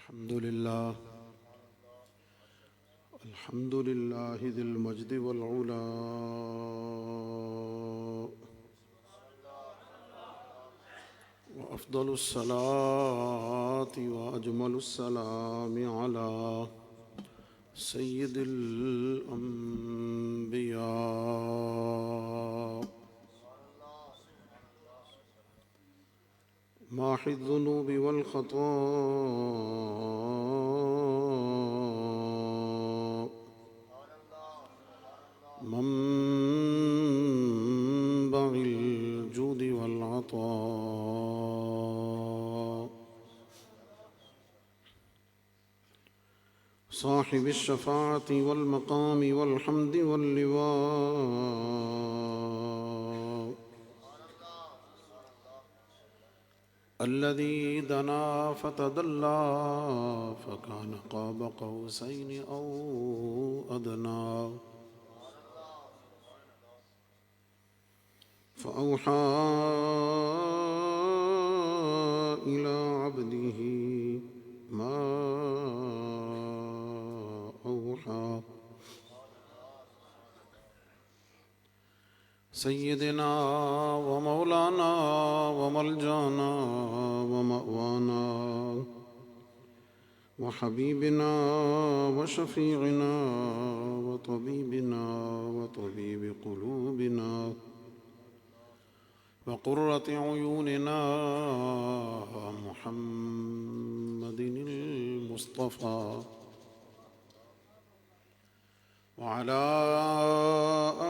الحمد لله ذي المجد والعلا، وأفضل الصلاة وأجمل السلام على سيد الأنبياء ماحي الذنوب والخطايا منبع الجود والعطاء صاحب الشفاعة والمقام والحمد واللواء الذي دنا فتدلى فكان قاب قوسين أو أدنى فأوحى إلى عبده ما أوحى سيدنا ومولانا وملجانا ومأوانا وحبيبنا وشفيعنا وطبيبنا وطبيب قلوبنا وقرة عيوننا محمد المصطفى وعلى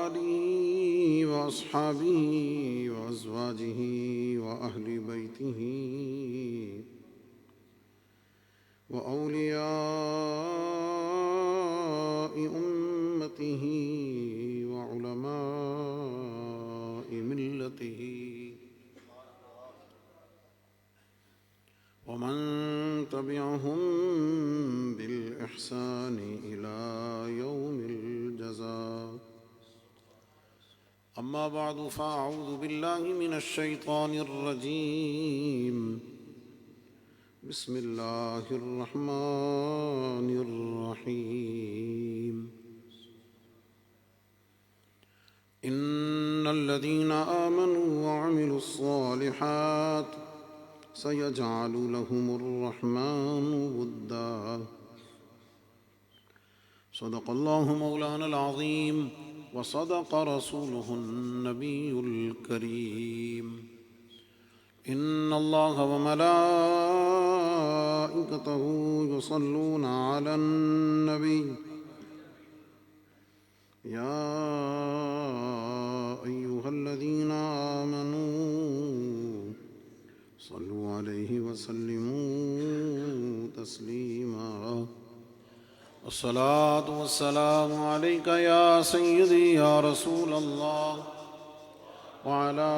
آله وأصحابه وأزواجه وأهل بيته وأولياء أمته وعلماء ملته ومن تبعهم بالإحسان إلى يوم الجزاء. أما بعد فأعوذ بالله من الشيطان الرجيم. بسم الله الرحمن الرحيم. إن الذين آمنوا وعملوا الصالحات سيجعل لهم الرحمن ودا. صدق الله مولانا العظيم وصدق رسوله النبي الكريم. إن الله وملائكته يصلون على النبي يا أيها الذين آمنوا صلوا عليه وسلموا تسليما. الصلاة والسلام عليك يا سيدي يا رسول الله وعلى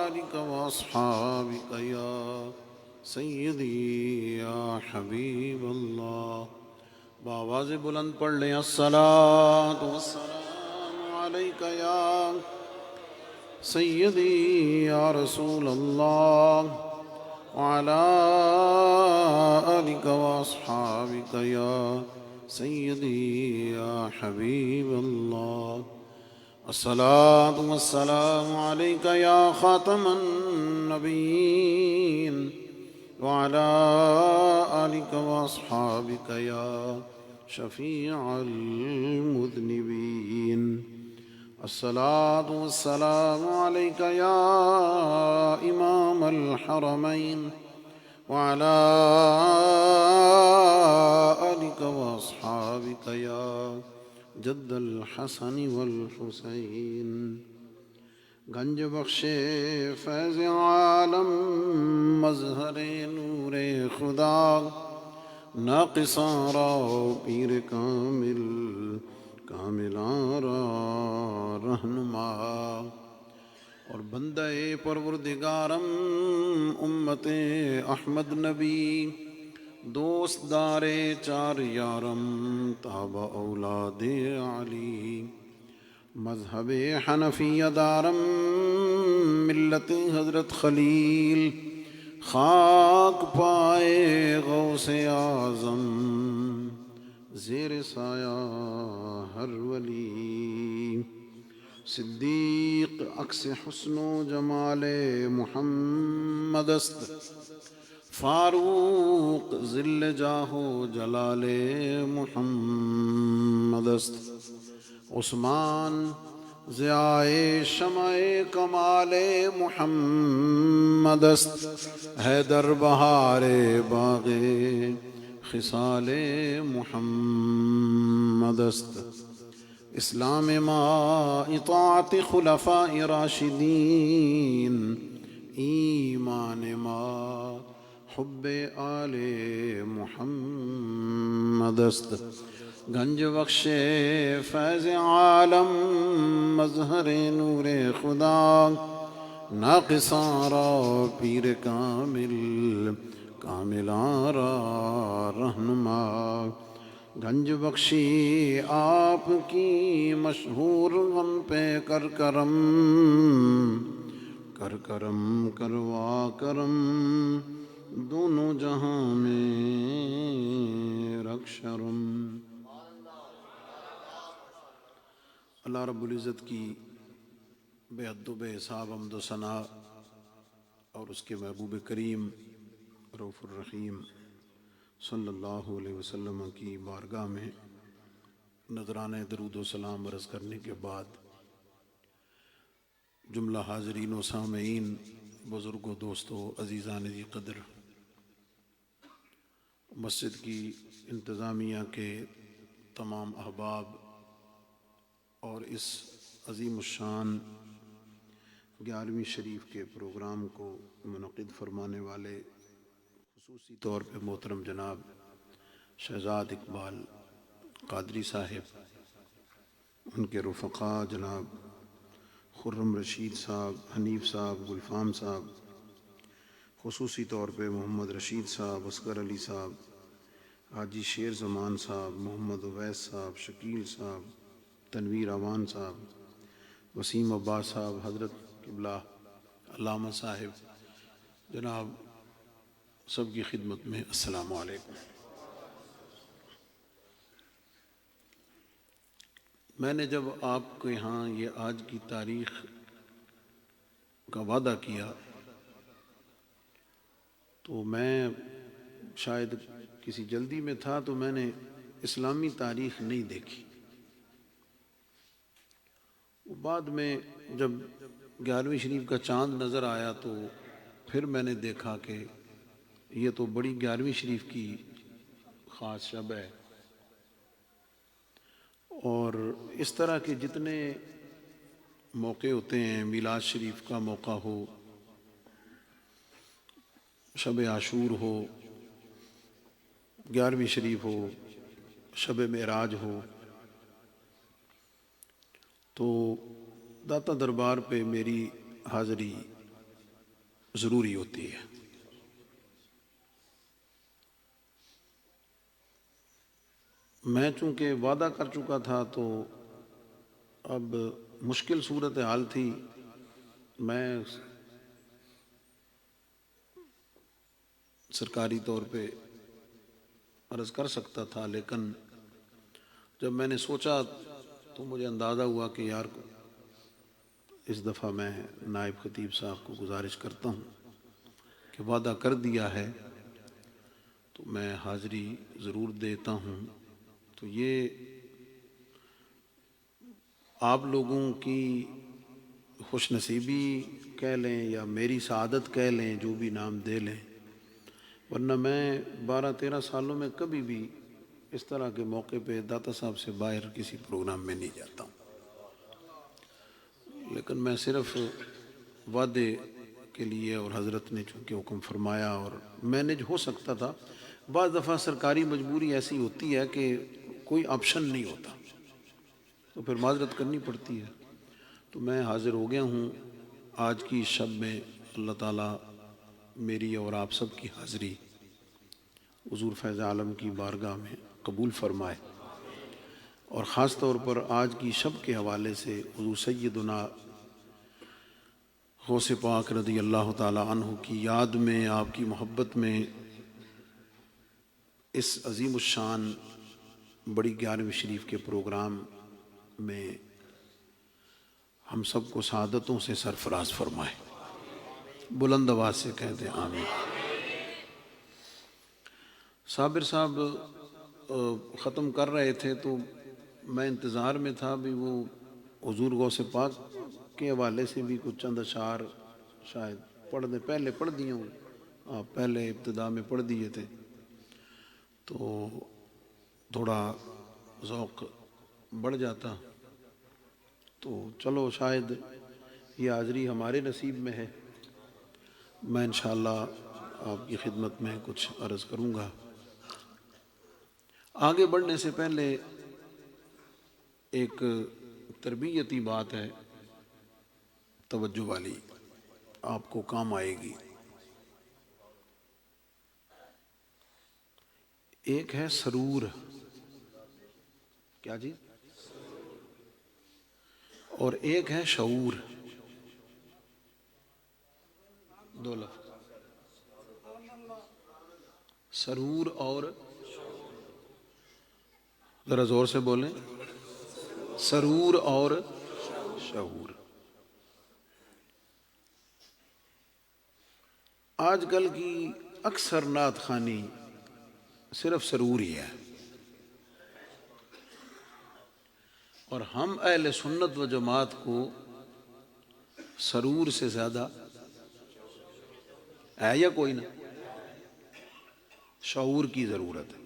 آلك وأصحابك يا سيدي يا حبيب الله. بآواز بلند پڑھ لیں الصلاة والسلام عليك يا سيدي يا رسول الله وعلى آلك وأصحابك يا سيدي يا حبيب الله. الصلاة والسلام عليك يا خاتم النبيين وعلى آلك وأصحابك يا شفيع المذنبين. الصلاة والسلام عليك يا إمام الحرمين وعلى آلك وأصحابك يا جد الحسن والحسين. گنج بخش فیض عالم مظہر نور خدا ناقصاں را پیر کامل کاملاں را رہنما اور بندہ پروردگارم امت احمد نبی دوست دار چار یارم تابع اولاد علی مذہب حنفیہ دارم ملت حضرت خلیل خاک پائے غوث اعظم زیر سایہ ہر ولی، صدیق عکس حسن و جمال محمد است، فاروق ذل جاہ و جلال محمد است، عثمان ضیاء شمع کمال محمد است، حیدر بہار باغ خصال محمد است، اسلام ما اطاعت خلفاء راشدین، ایمان ما حب آل محمد است، گنج بخش فیض عالم مظہر نور خدا، ناقصاں را پیر کاملاں را رہنما، گنج بخشی آپ کی مشہور غم پہ کر کرم، کر کرم کروا کرم، دونوں جہاں میں رکھ شرم۔ اللہ رب العزت کی بے حد و بے حساب حمد و ثنا اور اس کے محبوب کریم رؤوف الرحیم صلی اللہ علیہ وسلم کی بارگاہ میں نذرانہ درود و سلام عرض کرنے کے بعد، جملہ حاضرین و سامعین، بزرگوں، دوستوں، عزیزان ذی قدر، مسجد کی انتظامیہ کے تمام احباب اور اس عظیم الشان 11ویں شریف کے پروگرام کو منعقد فرمانے والے خصوصی طور پہ محترم جناب شہزاد اقبال قادری صاحب، ان کے رفقاء جناب خرم رشید صاحب، حنیف صاحب، گلفام صاحب، خصوصی طور پہ محمد رشید صاحب، اصغر علی صاحب، حاجی شیر زمان صاحب، محمد اویس صاحب، شکیل صاحب، تنویر اوان صاحب، وسیم عباس صاحب، حضرت قبلہ علامہ صاحب، جناب سب کی خدمت میں السلام علیکم۔ میں نے جب آپ کے یہاں یہ آج کی تاریخ کا وعدہ کیا تو میں شاید کسی جلدی میں تھا، تو میں نے اسلامی تاریخ نہیں دیکھی۔ بعد میں جب 11ویں شریف کا چاند نظر آیا تو پھر میں نے دیکھا کہ یہ تو بڑی 11ویں شریف کی خاص شب ہے، اور اس طرح کے جتنے موقع ہوتے ہیں، میلاد شریف کا موقع ہو، شب عاشور ہو، 11ویں شریف ہو، شب معراج ہو، تو داتا دربار پہ میری حاضری ضروری ہوتی ہے۔ میں چونکہ وعدہ کر چکا تھا تو اب مشکل صورتحال تھی، میں سرکاری طور پہ عرض کر سکتا تھا، لیکن جب میں نے سوچا تو مجھے اندازہ ہوا کہ یار اس دفعہ میں نائب خطیب صاحب کو گزارش کرتا ہوں کہ وعدہ کر دیا ہے تو میں حاضری ضرور دیتا ہوں۔ تو یہ آپ لوگوں کی خوش نصیبی کہہ لیں یا میری سعادت کہہ لیں، جو بھی نام دے لیں، ورنہ میں 12-13 سالوں میں کبھی بھی اس طرح کے موقع پہ داتا صاحب سے باہر کسی پروگرام میں نہیں جاتا ہوں، لیکن میں صرف وعدے کے لیے، اور حضرت نے چونکہ حکم فرمایا اور مینج ہو سکتا تھا۔ بعض دفعہ سرکاری مجبوری ایسی ہوتی ہے کہ کوئی آپشن نہیں ہوتا، تو پھر معذرت کرنی پڑتی ہے۔ تو میں حاضر ہو گیا ہوں آج کی شب میں۔ اللہ تعالیٰ میری اور آپ سب کی حاضری حضور فیض عالم کی بارگاہ میں قبول فرمائے، اور خاص طور پر آج کی شب کے حوالے سے حضور سیدنا غوث پاک رضی اللہ تعالی عنہ کی یاد میں، آپ کی محبت میں اس عظیم الشان بڑی 11ویں شریف کے پروگرام میں ہم سب کو سعادتوں سے سرفراز فرمائے. بلند آواز سے کہہ دیں آمین. صابر صاحب ختم کر رہے تھے تو میں انتظار میں تھا بھی وہ حضور غوث پاک کے حوالے سے بھی کچھ چند اشعار شاید پڑھ دیں. پہلے پڑھ دیے ہوں، آپ پہلے ابتدا میں پڑھ دیے تھے تو تھوڑا ذوق بڑھ جاتا. تو چلو شاید یہ حاضری ہمارے نصیب میں ہے. میں انشاءاللہ آپ کی خدمت میں کچھ عرض کروں گا. آگے بڑھنے سے پہلے ایک تربیتی بات ہے، توجہ والی، آپ کو کام آئے گی. ایک ہے سرور. کیا جی؟ اور ایک ہے شعور. دو لفظ، سرور اور ذرا زور سے بولیں، سرور اور شعور. آج کل کی اکثر نعت خوانی صرف سرور ہی ہے، اور ہم اہل سنت و جماعت کو سرور سے زیادہ ہے یا کوئی نہ شعور کی ضرورت ہے.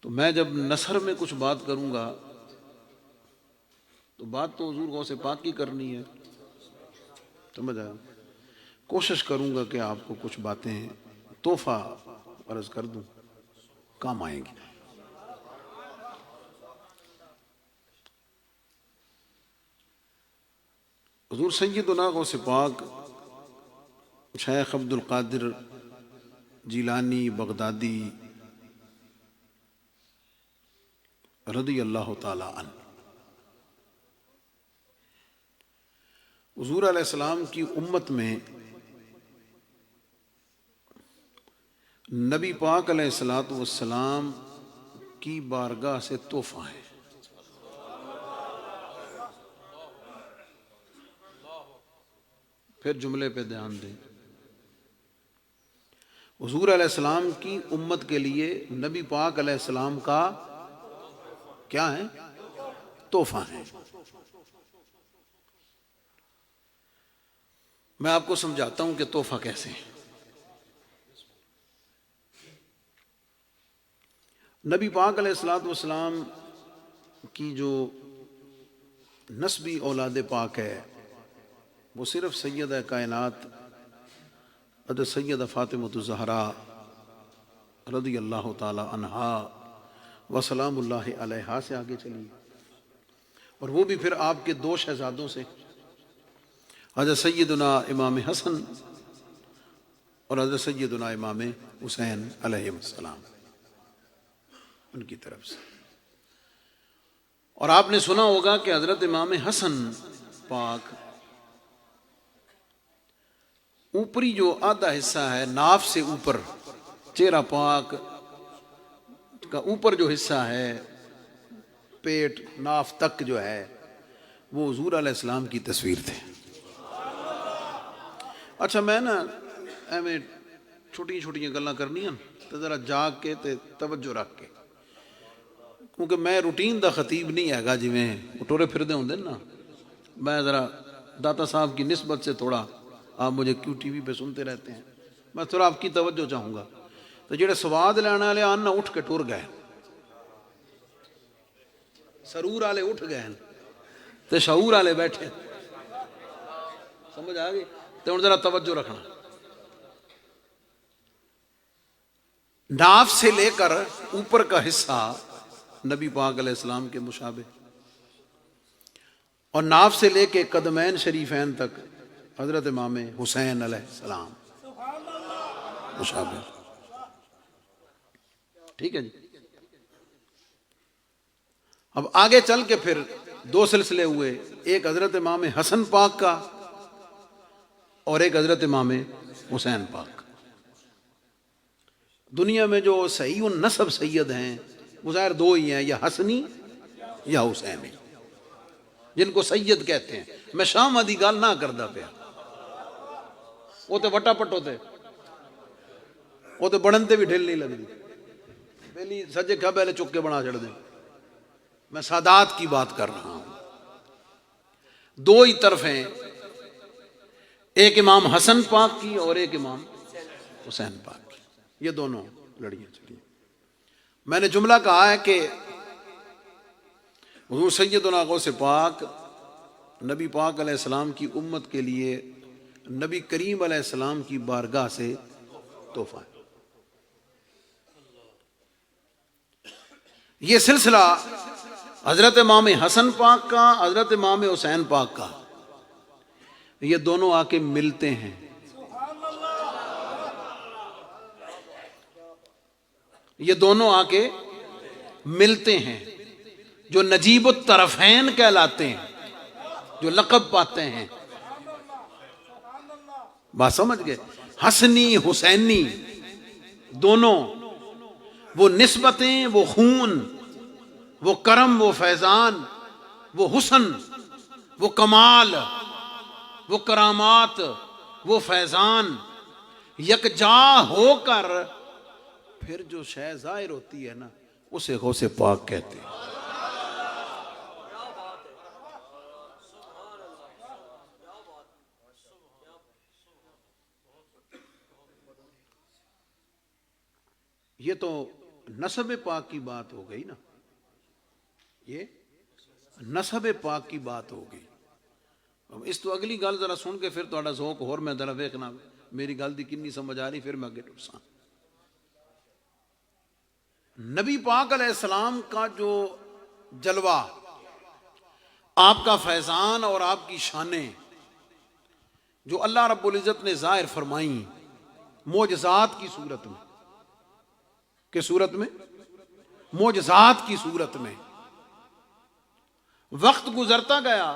تو میں جب نثر میں کچھ بات کروں گا تو بات تو حضور غوث پاک کی کرنی ہے، سمجھ آیا. کوشش کروں گا کہ آپ کو کچھ باتیں تحفہ عرض کر دوں، کام آئیں گی. حضور سیدنا غوث پاک شیخ عبد القادر جیلانی بغدادی رضی اللہ تعالی عنہ، حضور علیہ السلام کی امت میں نبی پاک علیہ الصلوۃ والسلام کی بارگاہ سے تحفہ ہے. پھر جملے پہ دھیان دیں. حضور علیہ السلام کی امت کے لیے نبی پاک علیہ السلام کا کیا ہے؟ تحفہ ہے. میں آپ کو سمجھاتا ہوں کہ تحفہ کیسے ہے. نبی پاک علیہ الصلوۃ والسلام کی جو نسبی اولاد پاک ہے وہ صرف سیدہ کائنات حضرت سیدہ فاطمہ الزہراء رضی اللہ تعالی عنہا وسلام اللہ علیہا سے آگے چلی، اور وہ بھی پھر آپ کے دو شہزادوں سے، حضرت سیدنا امام حسن اور حضرت سیدنا امام حسین علیہ السلام، ان کی طرف سے. اور آپ نے سنا ہوگا کہ حضرت امام حسن پاک اوپری جو آدھا حصہ ہے ناف سے اوپر، چہرہ پاک کا اوپر جو حصہ ہے پیٹ ناف تک جو ہے وہ حضور علیہ السلام کی تصویر تھے. اچھا میں نا ایویں چھوٹی چھوٹی گلاں کرنی ہیں تو ذرا جاگ کے تے توجہ رکھ کے، کیونکہ میں روٹین دا خطیب نہیں ہے گا جی میں ٹورے پھردے ہوندے نا. میں ذرا داتا صاحب کی نسبت سے تھوڑا، آپ مجھے کیوں ٹی وی پہ سنتے رہتے ہیں، میں تھوڑا آپ کی توجہ چاہوں گا. تو جڑے سواد لینے والے آن نہ اٹھ کے ٹر گئے، سرور والے اٹھ گئے تو شعور والے بیٹھے. سمجھ آ گئی؟ تو ہن ذرا توجہ رکھنا. ناف سے لے کر اوپر کا حصہ نبی پاک علیہ السلام کے مشابہ، اور ناف سے لے کے قدمین شریفین تک حضرت امام حسین علیہ السلام مشابہ. ٹھیک ہے جی. اب آگے چل کے پھر دو سلسلے ہوئے، ایک حضرت امام حسن پاک کا اور ایک حضرت امام حسین پاک۔ دنیا میں جو صحیح النسب سید ہیں وہ ظاہر دو ہی ہیں، یا حسنی یا حسینی، جن کو سید کہتے ہیں۔ میں شام آدھی گال نہ کردا پیا، وہ تو وٹا پٹ ہوتے، وہ تو بڑھن تے بھی ڈھل نہیں لگتی، پہلی سجے کھا پہلے چک کے بنا چڑھ دیں۔ میں سادات کی بات کر رہا ہوں۔ دو ہی طرف ہیں، ایک امام حسن پاک کی اور ایک امام حسین پاک کی، یہ دونوں لڑیاں چلی۔ میں نے جملہ کہا ہے کہ حضور سیدنا غوث پاک نبی پاک علیہ السلام کی امت کے لیے نبی کریم علیہ السلام کی بارگاہ سے تحفہ ہے۔ یہ سلسلہ حضرت امام حسن پاک کا، حضرت امام حسین پاک کا، یہ دونوں آ کے ملتے ہیں۔ یہ دونوں آ کے ملتے ہیں، جو نجیب الطرفین کہلاتے ہیں، جو لقب پاتے ہیں۔ بات سمجھ گئے؟ حسنی حسینی دونوں، وہ نسبتیں، وہ خون، وہ کرم، وہ فیضان، وہ حسن، وہ کمال، وہ کرامات، وہ فیضان یکجا ہو کر پھر جو شے ظاہر ہوتی ہے نا، اسے غوث پاک کہتے ہیں۔ یہ تو نسب پاک کی بات ہو گئی نا، یہ نسب پاک کی بات ہو گئی۔ اس تو اگلی گل ذرا سن کے پھر تھوڑا ذوق ہور میں ذرا ویکھنا میری گل دی کنی سمجھ آ رہی، پھر میں اگے ٹرساں۔ نبی پاک علیہ السلام کا جو جلوہ، آپ کا فیضان اور آپ کی شانیں جو اللہ رب العزت نے ظاہر فرمائیں معجزات کی صورت میں، کس صورت میں؟ معجزات کی صورت میں۔ وقت گزرتا گیا،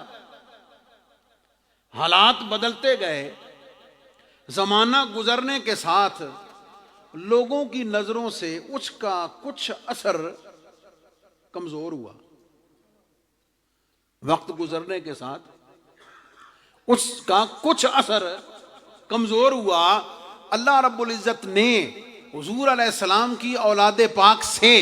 حالات بدلتے گئے، زمانہ گزرنے کے ساتھ لوگوں کی نظروں سے اس کا کچھ اثر کمزور ہوا۔ وقت گزرنے کے ساتھ اس کا کچھ اثر کمزور ہوا۔ اللہ رب العزت نے حضور علیہ السلام کی اولاد پاک سے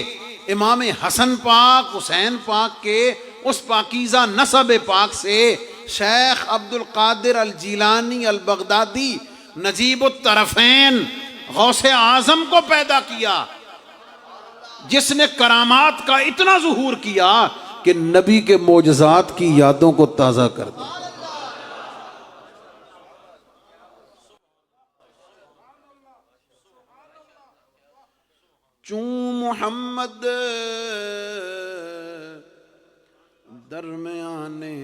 امام حسن پاک، حسین پاک کے اس پاکیزہ نسب پاک سے شیخ عبد القادر الجیلانی البغدادی نجیب الطرفین غوث اعظم کو پیدا کیا، جس نے کرامات کا اتنا ظہور کیا کہ نبی کے معجزات کی یادوں کو تازہ کر دیا۔ چون محمد درمیانے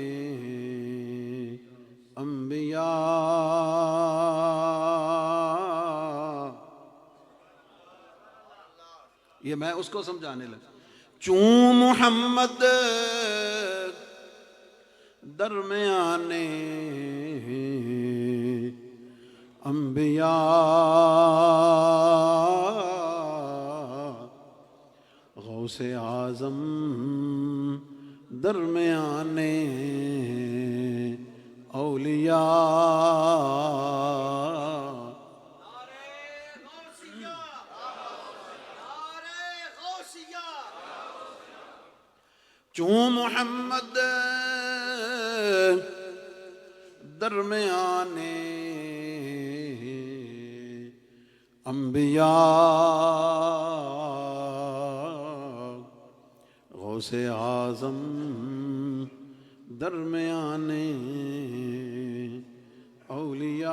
انبیاء، یہ میں اس کو سمجھانے لگا۔ چون محمد درمیانے انبیاء، غوث اعظم درمیانے اولیاء۔ چون محمد درمیانے انبیاء، غوث اعظم درمیانے اولیاء۔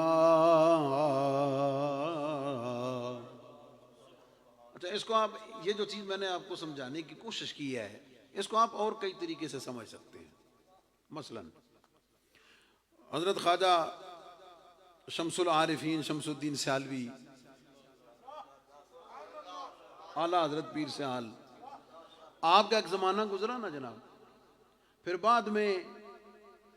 اچھا، اس کو آپ، یہ جو چیز میں نے آپ کو سمجھانے کی کوشش کی ہے، اس کو آپ اور کئی طریقے سے سمجھ سکتے ہیں۔ مثلا حضرت خواجہ شمس العارفین شمس الدین سیالوی، اعلیٰ حضرت پیر سیال، آپ کا ایک زمانہ گزرا نا جناب، پھر بعد میں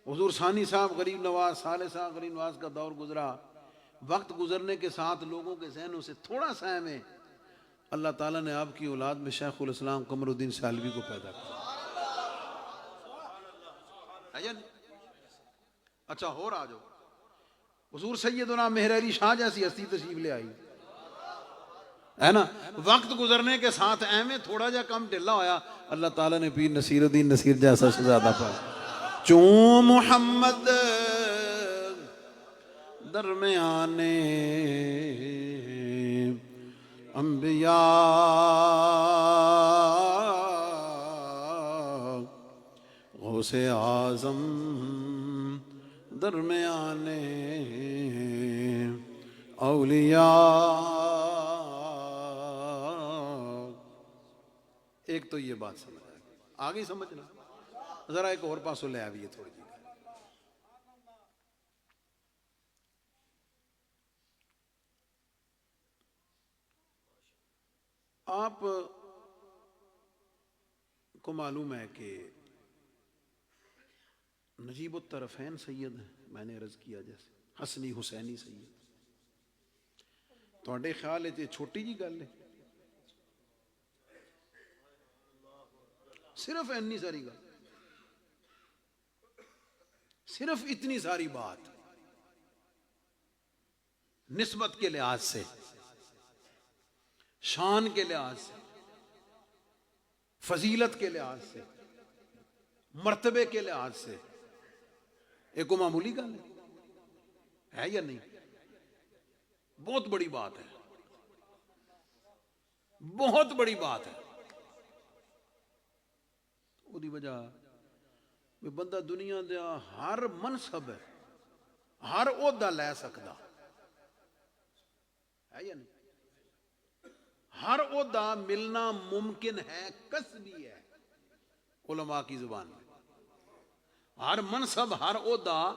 حضور ثانی صاحب غریب نواز، صالح صاحب غریب نواز کا دور گزرا. وقت گزرنے کے ساتھ لوگوں کے ذہنوں سے تھوڑا سا میں اللہ تعالیٰ نے آپ کی اولاد میں شیخ الاسلام قمر الدین سالوی کو پیدا کیا. اچھا اور آ جاؤ، حضور سیدنا مہر علی شاہ جیسی ہستی تشریف لے آئی ہے نا. وقت گزرنے کے ساتھ میں تھوڑا جا کم ڈھلا ہویا، اللہ تعالیٰ نے پیر نصیر الدین نصیر جیسا شہزادہ پایا. چوں محمد درمیانے انبیاء، غوث اعظم درمیانے اولیاء. ایک تو یہ بات سمجھ آگے سمجھنا، ذرا ایک اور پاسوں لے آئیے تھوڑی جی. آپ کو معلوم ہے کہ نجیب الطرفین سید ہیں، میں نے عرض کیا جیسے حسنی حسینی سید. تھوڑے خیال ہے یہ چھوٹی جی گل ہے؟ صرف اتنی ساری گل، صرف اتنی ساری بات نسبت کے لحاظ سے، شان کے لحاظ سے، فضیلت کے لحاظ سے، مرتبے کے لحاظ سے ایک کو معمولی گل ہے یا نہیں؟ بہت بڑی بات ہے، بہت بڑی بات ہے. وہ دی وجہ بندہ دنیا دا ہر منصب ہے، ہر عہدہ لے سکتا ہے یا نہیں؟ ہر عہدہ ملنا ممکن ہے، کسبی ہے علماء کی زبان میں. ہر منصب، ہر عہدہ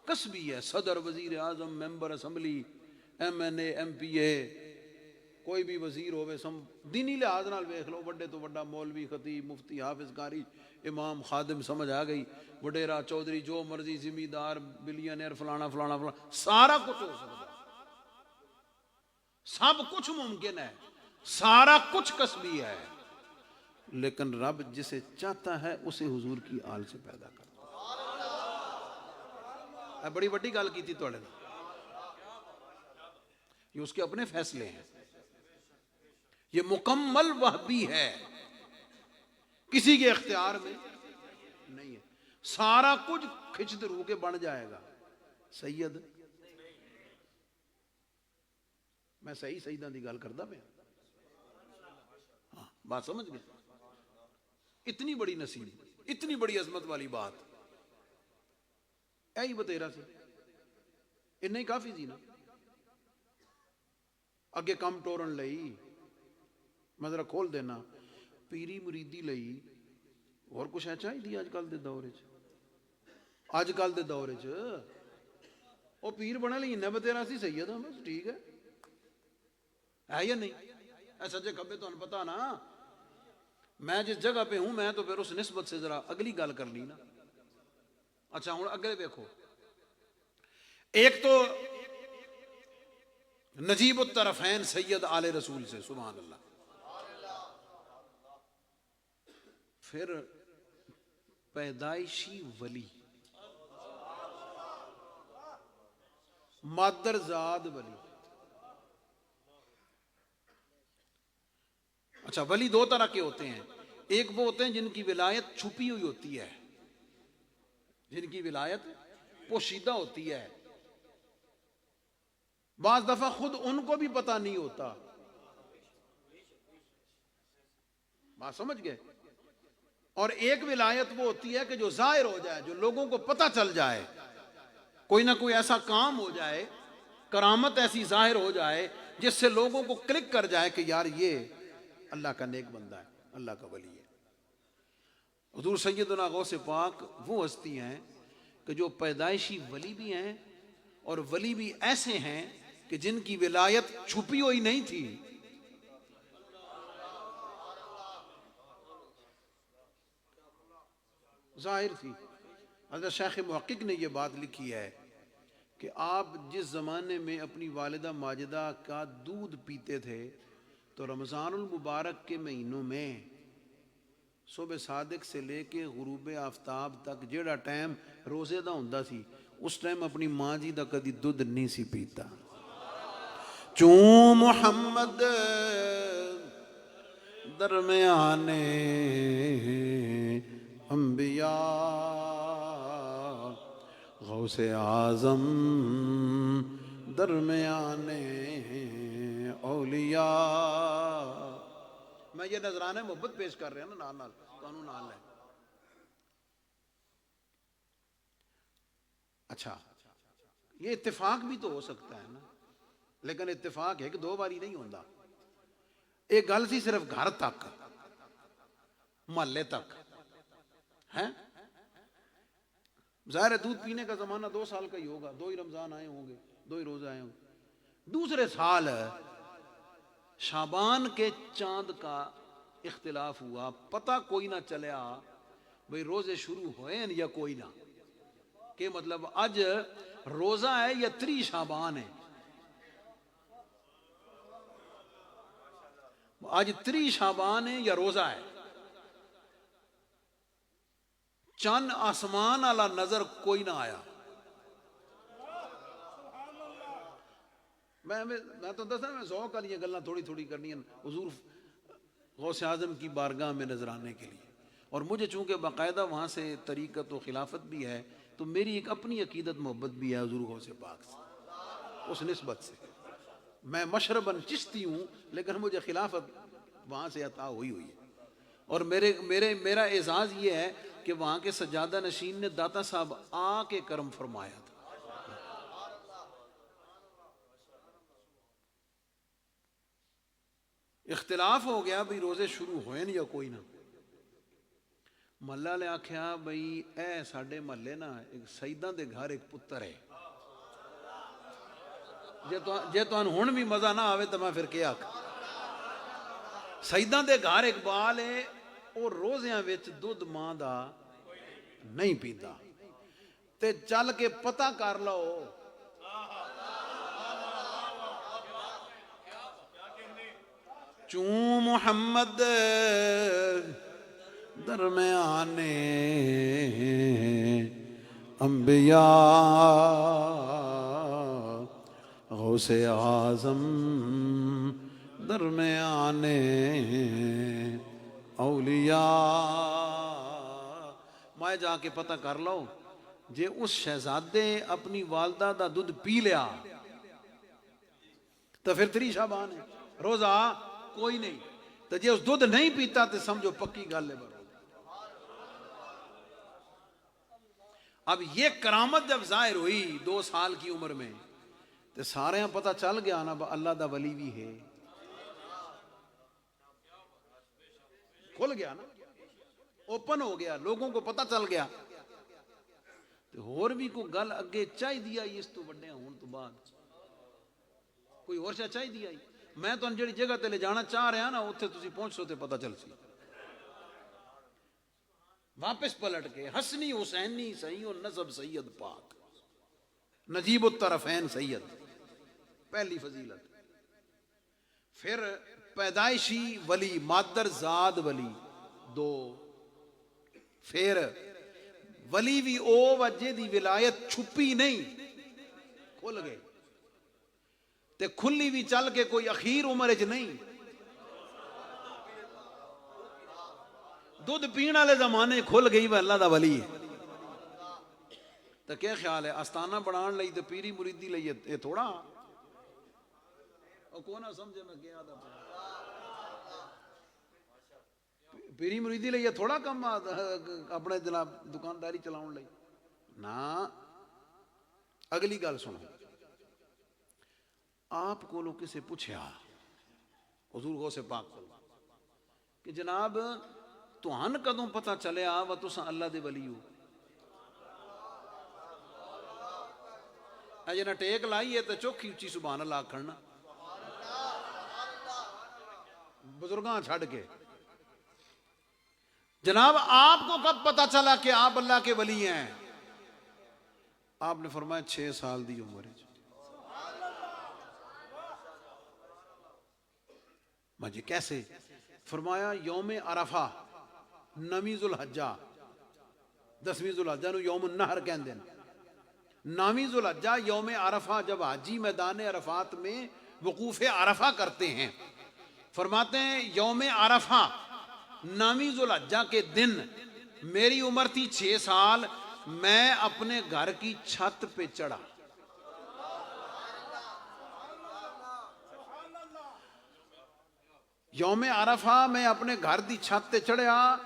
کسبی ہے. صدر، وزیر اعظم، ممبر اسمبلی، ایم این اے، ایم پی اے، کوئی بھی وزیر ہوئے، دینی لحاظ نال ویکھ لو، بڑے تو بڑا مولوی، خطیب، مفتی، حافظ، قاری، امام، خادم، سمجھ آ گئی، وڈیرا، چودھری، جو مرضی، زمیندار، بلینئر، فلانا فلانا فلانا، سارا کچھ ہو سکتا، سب کچھ ممکن ہے، سارا کچھ کسبی ہے. لیکن رب جسے چاہتا ہے اسے حضور کی آل سے پیدا کرتا ہے. بڑی بڑی گل کی تھی توڑے نے، یہ اس کے اپنے فیصلے ہیں، یہ مکمل وہبی ہے، کسی کے اختیار میں نہیں ہے. سارا کچھ کھچ درو کے بن جائے گا سید. میں صحیح سیداں دی گل کردا پیا، ہاں بات سمجھ گئے؟ اتنی بڑی نصیب، اتنی بڑی عظمت والی بات ایہی بتیرا سی، اتنا ہی کافی سی نا. اگے کم ٹورن لئی میں ذرا کھول دینا، پیری مریدی لئی اور کچھ ہے چاہیے اج کل دے دور وچ. اج کل دے دور وچ او پیر بنے لئی انہیں بتیرا سی سید ہاں بس ٹھیک ہے یا نہیں؟ ایسا جے کبھی تو پتا نا، میں جس جگہ پہ ہوں میں تو پھر اس نسبت سے ذرا اگلی گل کر لی نا. اچھا ہوں اگلے دیکھو، ایک تو نجیب الطرفین سید آل رسول سے، سبحان اللہ. پھر پیدائشی ولی، مادرزاد ولی. اچھا ولی دو طرح کے ہوتے ہیں، ایک وہ ہوتے ہیں جن کی ولایت چھپی ہوئی ہوتی ہے، جن کی ولایت پوشیدہ ہوتی ہے، بعض دفعہ خود ان کو بھی پتہ نہیں ہوتا. بات سمجھ گئے؟ اور ایک ولایت وہ ہوتی ہے کہ جو ظاہر ہو جائے، جو لوگوں کو پتہ چل جائے، کوئی نہ کوئی ایسا کام ہو جائے، کرامت ایسی ظاہر ہو جائے جس سے لوگوں کو کلک کر جائے کہ یار یہ اللہ کا نیک بندہ ہے، اللہ کا ولی ہے. حضور سیدنا غوث پاک وہ ہستی ہیں کہ جو پیدائشی ولی بھی ہیں اور ولی بھی ایسے ہیں کہ جن کی ولایت چھپی ہوئی نہیں تھی. ظاہر تھی. حضرت شیخ محقق نے یہ بات لکھی ہے کہ آپ جس زمانے میں اپنی والدہ ماجدہ کا دودھ پیتے تھے تو رمضان المبارک کے مہینوں میں صبح صادق سے لے کے غروب آفتاب تک جیڑا ٹائم روزے دا ہوندا سی اس ٹائم اپنی ماں جی دا کدی دودھ نہیں سی پیتا. چوں محمد درمیانے انبیاء غوث اعظم درمیانے اولیاء. میں یہ نذرانہ محبت پیش کر رہا ہوں نا نال قانون نال ہے. اچھا یہ اتفاق بھی تو ہو سکتا ہے نا, لیکن اتفاق ہے کہ دو باری نہیں ہوتا. ایک گل سی صرف گھر تک محلے تک ہے. ظاہر ہے دودھ پینے کا زمانہ 2 سال کا ہی ہوگا, 2 ہی رمضان آئے ہوں گے, 2 ہی روزے آئے ہوں گے. دوسرے سال شعبان کے چاند کا اختلاف ہوا, پتہ کوئی نہ چلیا بھئی روزے شروع ہوئے ہیں یا کوئی نہ, کہ مطلب اج روزہ ہے یا 3 شعبان ہے. آج 3 شعبان ہے یا روزہ ہے. چند آسمان والا نظر کوئی نہ آیا. میں تو دسا میں ذوق والی گلاں تھوڑی تھوڑی کرنی ہیں حضور غوث اعظم کی بارگاہ میں نظر آنے کے لیے. اور مجھے چونکہ باقاعدہ وہاں سے طریقت و خلافت بھی ہے تو میری ایک اپنی عقیدت محبت بھی ہے حضور غوث پاک سے. اس نسبت سے میں مشرباً چشتی ہوں لیکن مجھے خلافت وہاں سے عطا ہوئی ہے. اور میرا اعزاز یہ ہے کہ وہاں کے سجادہ نشین نے داتا صاحب آ کے کرم فرمایا تھا. اختلاف ہو گیا بھئی روزے شروع ہوئے یا کوئی نہ. محلہ نے آکھیا بھئی اے ساڈے محلے نا ایک سیداں دے گھر ایک پتر ہے, جے تو ہن بھی مزہ نہ آوے تو میں پھر کیا آکھاں. سیداں دے گھر ایک بال ہے وہ روزیاں وچ دودھ ماں دا نہیں پیندا, تے چل کے پتہ کر لو چوں محمد درمیانے انبیاء غوث اعظم درمیانے اولیاء. میں جا کے پتہ کر لو جے اس شہزادے اپنی والدہ دا دودھ پی لیا تو پھر 3 شعبان ہے, روزہ کوئی نہیں. تو جے اس دودھ نہیں پیتا تو سمجھو پکی گل ہے. اب یہ کرامت جب ظاہر ہوئی 2 سال کی عمر میں تو سارے پتہ چل گیا نا اللہ دا ولی بھی ہے, کھل گیا نا, اوپن ہو گیا, لوگوں کو پتہ چل گیا. تو اور بھی کوئی گل اگے چاہی دیا اس تو بڑے ہون تو بعد کوئی اور شاہ چاہی دیا. میں تو جڑی جگہ تے لے جانا چاہ رہا نا اتنے تسی پہنچ سو تے پتہ چل سی. واپس پلٹ کے حسنی حسینی صحیح النسب سید پاک نجیب الطرفین سید, پہلی فضیلت. پھر پیدائشی ولی مادر زاد ولی 2. پھر ولی بھی او وجہ دی ولایت چھپی نہیں, کھل گئے تے کھلی بھی چل کے کوئی اخیر عمر چ نہیں. دودھ پین والے زمانے کھل گئی وہ اللہ دا ولی ہے. تو کیا خیال ہے آستانہ بنان لئی تے پیری مریدی لئی یہ تھوڑا او کو نہ سمجھے میں کیا دا پیری مریدی لئی یہ تھوڑا کم اپنے جناب دکانداری چلاؤن لئی نا. اگلی گل سنو, آپ کو لوگ کسے پوچھیا حضور غوث پاک کو کہ جناب توہن کدوں پتہ چلے و تساں اللہ دے ولی ہو. اجے نہ ٹیک لائی ہے تو چوکھی اچھی سبحان اللہ کھڑنا بزرگاں چھڑ کے. جناب آپ کو کب پتا چلا کہ آپ اللہ کے ولی ہیں؟ آپ نے فرمایا 6 سال دی عمر ہے. مجھے کیسے؟ فرمایا یوم عرفہ 9 ذوالحجہ 10 ذوالحجہ نو یوم النحر کہندے ہیں. 9 ذوالحجہ یوم عرفہ جب حاجی میدان عرفات میں وقوف عرفہ کرتے ہیں، فرماتے ہیں یوم عرفہ 9 ذوالحجہ کے دن میری عمر تھی 6 سال. میں اپنے گھر کی چھت پہ چڑھا. یوم عرفہ میں اپنے گھر دی چھت تے چڑھیا.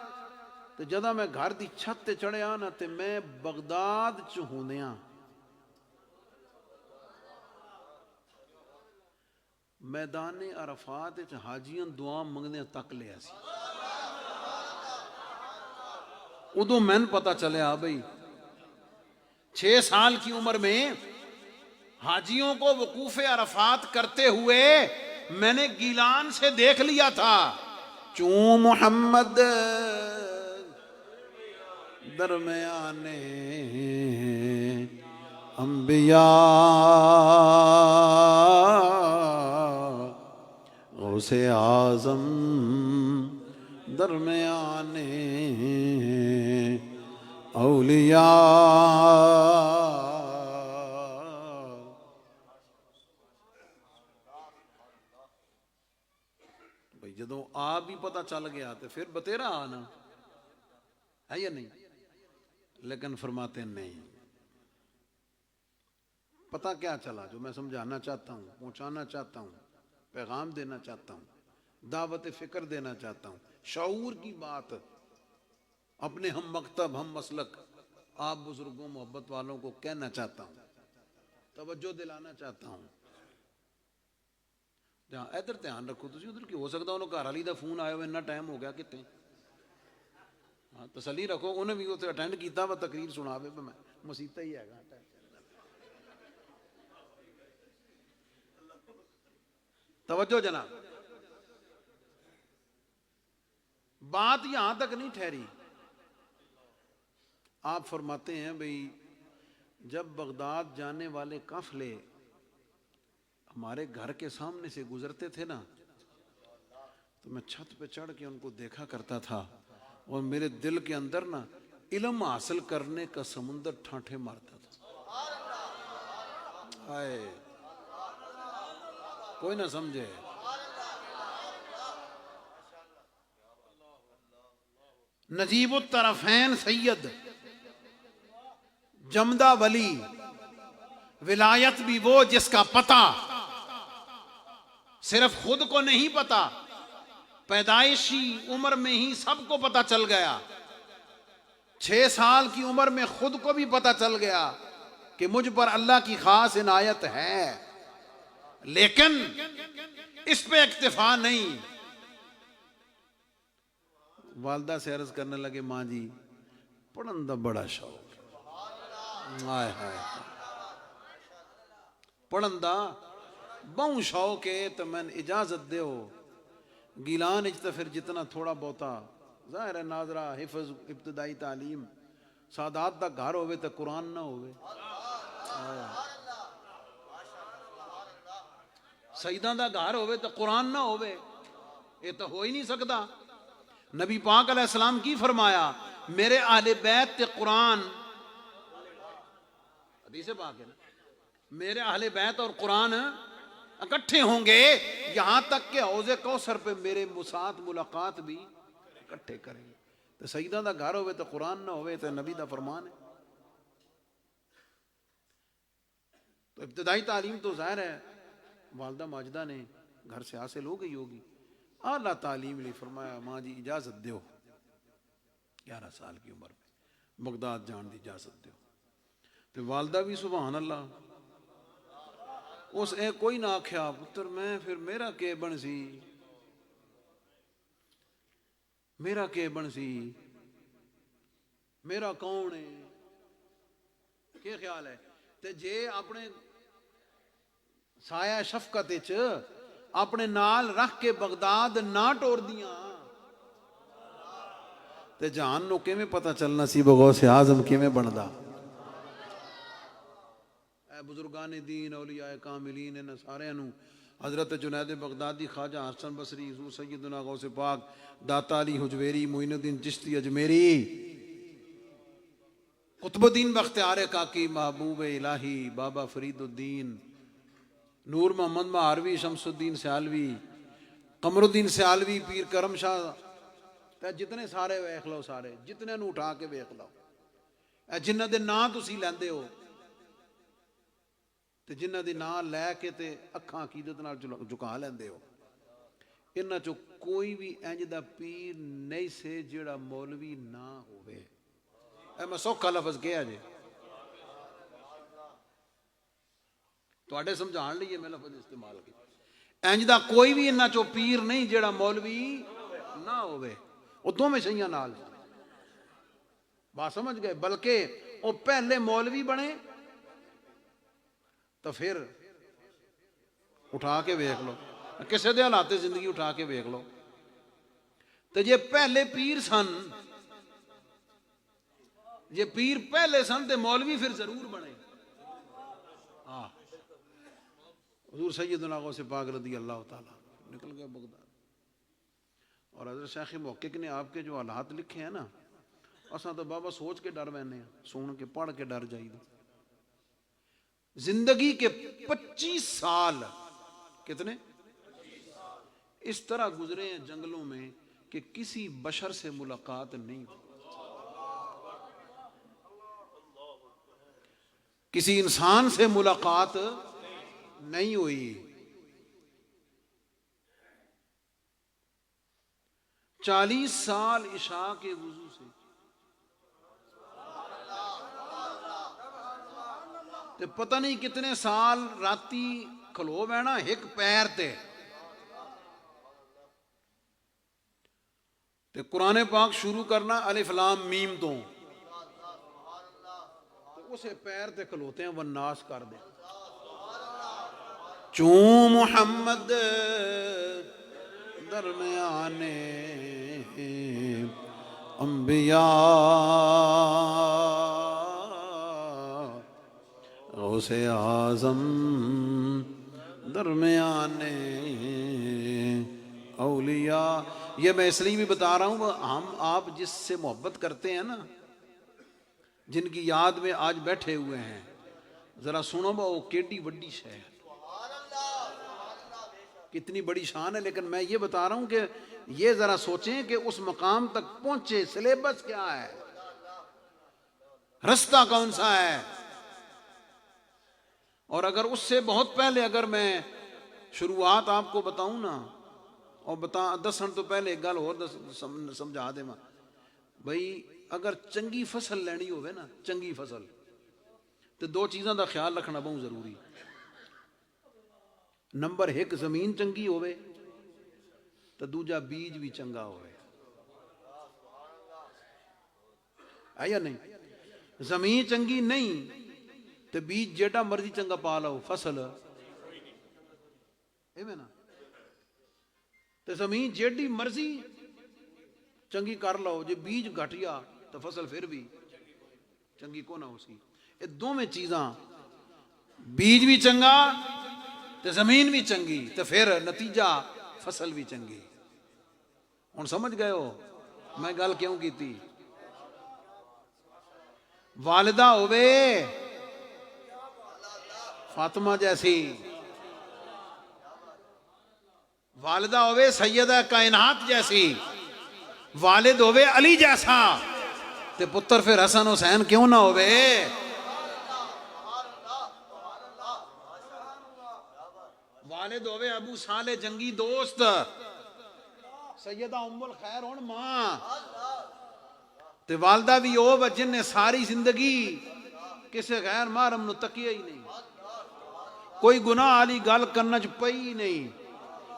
تو جدہ میں گھر دی چھت تے چڑھیا نا تے میں بغداد چ ہوندیاں میدان عرفات وچ حاجیاں دعا منگدیاں تک لیا سی. ادو میں پتا چلیا بھئی 6 سال کی عمر میں حاجیوں کو وقوف عرفات کرتے ہوئے میں نے گیلان سے دیکھ لیا تھا. چوں محمد درمیانے انبیاء غوث اعظم درمیانے اولیاء. بھئی جدوں آپ بھی پتہ چل گیا تو پھر بتیرا آنا ہے یا نہیں؟ لیکن فرماتے ہیں نہیں. پتہ کیا چلا؟ جو میں سمجھانا چاہتا ہوں، پہنچانا چاہتا ہوں، پیغام دینا چاہتا ہوں، دعوت فکر دینا چاہتا ہوں، شعور کی بات اپنے ہم مکتب ہم مسلک آپ بزرگوں محبت والوں کو کہنا چاہتا ہوں، توجہ دلانا چاہتا ہوں. جہاں ادھر دھیان رکھو تسی ادھر کی ہو سکتا انہوں گھر والی دا فون آیا ہوا اتنا ٹائم ہو گیا کتنے. ہاں تسلی رکھو انہیں بھی اتنے اٹینڈ کیتا وا تقریر سنا وے میں مسیطہ ہی ہے گا. توجہ جناب، بات یہاں تک نہیں ٹھہری. آپ فرماتے ہیں بھئی جب بغداد جانے والے قافلے ہمارے گھر کے سامنے سے گزرتے تھے نا تو میں چھت پہ چڑھ کے ان کو دیکھا کرتا تھا اور میرے دل کے اندر نا علم حاصل کرنے کا سمندر ٹھانٹھے مارتا تھا. آئے کوئی نہ سمجھے. نجیب الطرفین سید جمدہ ولی ولایت بھی وہ جس کا پتہ صرف خود کو نہیں پتا، پیدائشی عمر میں ہی سب کو پتا چل گیا. 6 سال کی عمر میں خود کو بھی پتا چل گیا کہ مجھ پر اللہ کی خاص عنایت ہے، لیکن اس پہ اکتفا نہیں. والدہ سے عرض کرنے لگے ماں جی پڑھن دا بڑا شوق ہے، پڑھن دا بہت شوق ہے تو میں اجازت دیو. گیلان اچھتا پھر جتنا تھوڑا بہتا ظاہر ہے ناظرہ حفظ ابتدائی تعلیم سادات دا گھر ہوئے تو قرآن نہ ہوئے، سیدان دا گھر ہوئے تو قرآن نہ ہوئے، یہ تو ہو ہی نہیں سکتا. نبی پاک علیہ السلام کی فرمایا میرے اہل بیت تے قرآن، حدیث پاک ہے نا، میرے اہل بیت اور قرآن اکٹھے ہوں گے یہاں تک کہ حوض کوثر پہ میرے ساتھ ملاقات بھی اکٹھے کریں گے. تو سیدہ دا گھر ہوئے تو قرآن نہ ہوئے تو نبی دا فرمان ہے. تو ابتدائی تعلیم تو ظاہر ہے والدہ ماجدہ نے گھر سے حاصل ہو گئی ہوگی. اعلیٰ تعلیم لی فرمایا ماں جی اجازت دیو 11 سال کی عمر میں بغداد جان دی اجازت دیو. تو والدہ بھی سبحان اللہ اس اے کوئی نہ آکھیا پتر میں پھر میرا کے بن سی، میرا کے بن سی، میرا کون ہے، کیا خیال ہے. تے جے اپنے سایہ شفقت وچ اپنے نال رکھ کے بغداد نہ ٹور دیاں تے جہان نو کیویں پتہ چلنا سی بغوث اعظم کیویں بندا. اے بزرگان دین اولیاء کاملین ان سارے نو حضرت جنید بغدادی، خواجہ حسن بصری، حضور سیدنا غوث پاک داتا علی حجویری، معین الدین چشتی اجمیری، قطب الدین بختیار کاکی، محبوب الہی بابا فرید الدین، نور محمد مہاروی، شمس الدین سیالوی، قمر الدین سیالوی، پیر کرم شاہ، تے جتنے سارے ویکھ لو، سارے جتنے نو اٹھا کے ویکھ لو، اے جنہ دے نام تسی لیندے ہو تے جنہ دے نام لے کے تے اکھاں عقیدت نال جھکا لیندے ہو، انہاں چوں کوئی بھی انج دا پیر نہیں سے جیڑا مولوی نہ ہوئے. اے میں سوکھا لفظ کہیا جے، تواڈے سمجھان لئیے میں لفظ استعمال کیتا. انج دا کوئی بھی انہاں چوں پیر نہیں جیڑا مولوی نہ ہوئے. وہ دوویں شیاں نال بات سمجھ گئے. بلکہ وہ پہلے مولوی بنے تو پھر اٹھا کے ویکھ لو، کسے دے حالات زندگی اٹھا کے ویکھ لو. تو یہ پہلے پیر سن، یہ پیر پہلے سن تے مولوی پھر ضرور بنے. ہاں، حضور سیدنا غوث پاک رضی اللہ تعالیٰ نکل گئے بغداد، اور حضرت شیخ محقق نے آپ کے جو حالات لکھے ہیں نا، اساں تو بابا سوچ کے ڈر وینے ہیں، سن کے پڑھ کے ڈر جائیے. زندگی کے 25 سال کتنے اس طرح گزرے ہیں جنگلوں میں کہ کسی بشر سے ملاقات نہیں ہوئی، کسی انسان سے ملاقات نہیں ہوئی. 40 سال عشاء کے وضو سے، تے پتہ نہیں کتنے سال راتی کھلو بینا ایک پیر تے قرآن پاک شروع کرنا الف لام میم تو اسے پیر تے کھلوتے ہیں والناس کر دیں. چوں محمد درمیانے انبیاء غوث اعظم درمیانے اولیاء. یہ میں اس لیے بھی بتا رہا ہوں، ہم آپ جس سے محبت کرتے ہیں نا، جن کی یاد میں آج بیٹھے ہوئے ہیں، ذرا سنو با وہ کیڈی وڈی شے ہے، کتنی بڑی شان ہے. لیکن میں یہ بتا رہا ہوں کہ یہ ذرا سوچیں کہ اس مقام تک پہنچے سلیبس کیا ہے، رستہ کون سا ہے. اور اگر اس سے بہت پہلے اگر میں شروعات آپ کو بتاؤں نا، اور دسن تو پہلے ایک گل اور سمجھا دے ماں بھئی، اگر چنگی فصل لینی ہوئے نا، چنگی فصل، تو 2 چیزاں دا خیال رکھنا بہت ضروری. نمبر 1 زمین چنگی ہوئے تو دوجا بیج بھی چنگا ہوئے. ہے یا نہیں؟ زمین چنگی نہیں تو بیج جیٹا مرضی چنگا پا لو، فصل ایویں نا. تو زمین جیڑی مرضی چنگی کر لو، جے بیج گھٹیا تو فصل پھر بھی چنگی کو نہ ہو سی. یہ دونوں چیزاں، بیج بھی چنگا تو زمین بھی چنگی، تو پھر نتیجہ فصل بھی چنگی. ہن سمجھ گئے ہو میں گل کیوں کی تھی؟ والدہ ہوئے فاطمہ جیسی، والدہ ہوئے سیدہ کائنات جیسی، والد ہوئے علی جیسا، تے پتر پھر حسن حسین کیوں نہ ہوئے؟ والد ہوئے ابو صالح جنگی دوست، سیدہ ام الخیر ہون ماں، تے والدہ بھی ہو جن نے ساری زندگی کسے غیر محرم نو تکیہ ہی نہیں، کوئی گناہ والی گل کرنا چ پئی نہیں،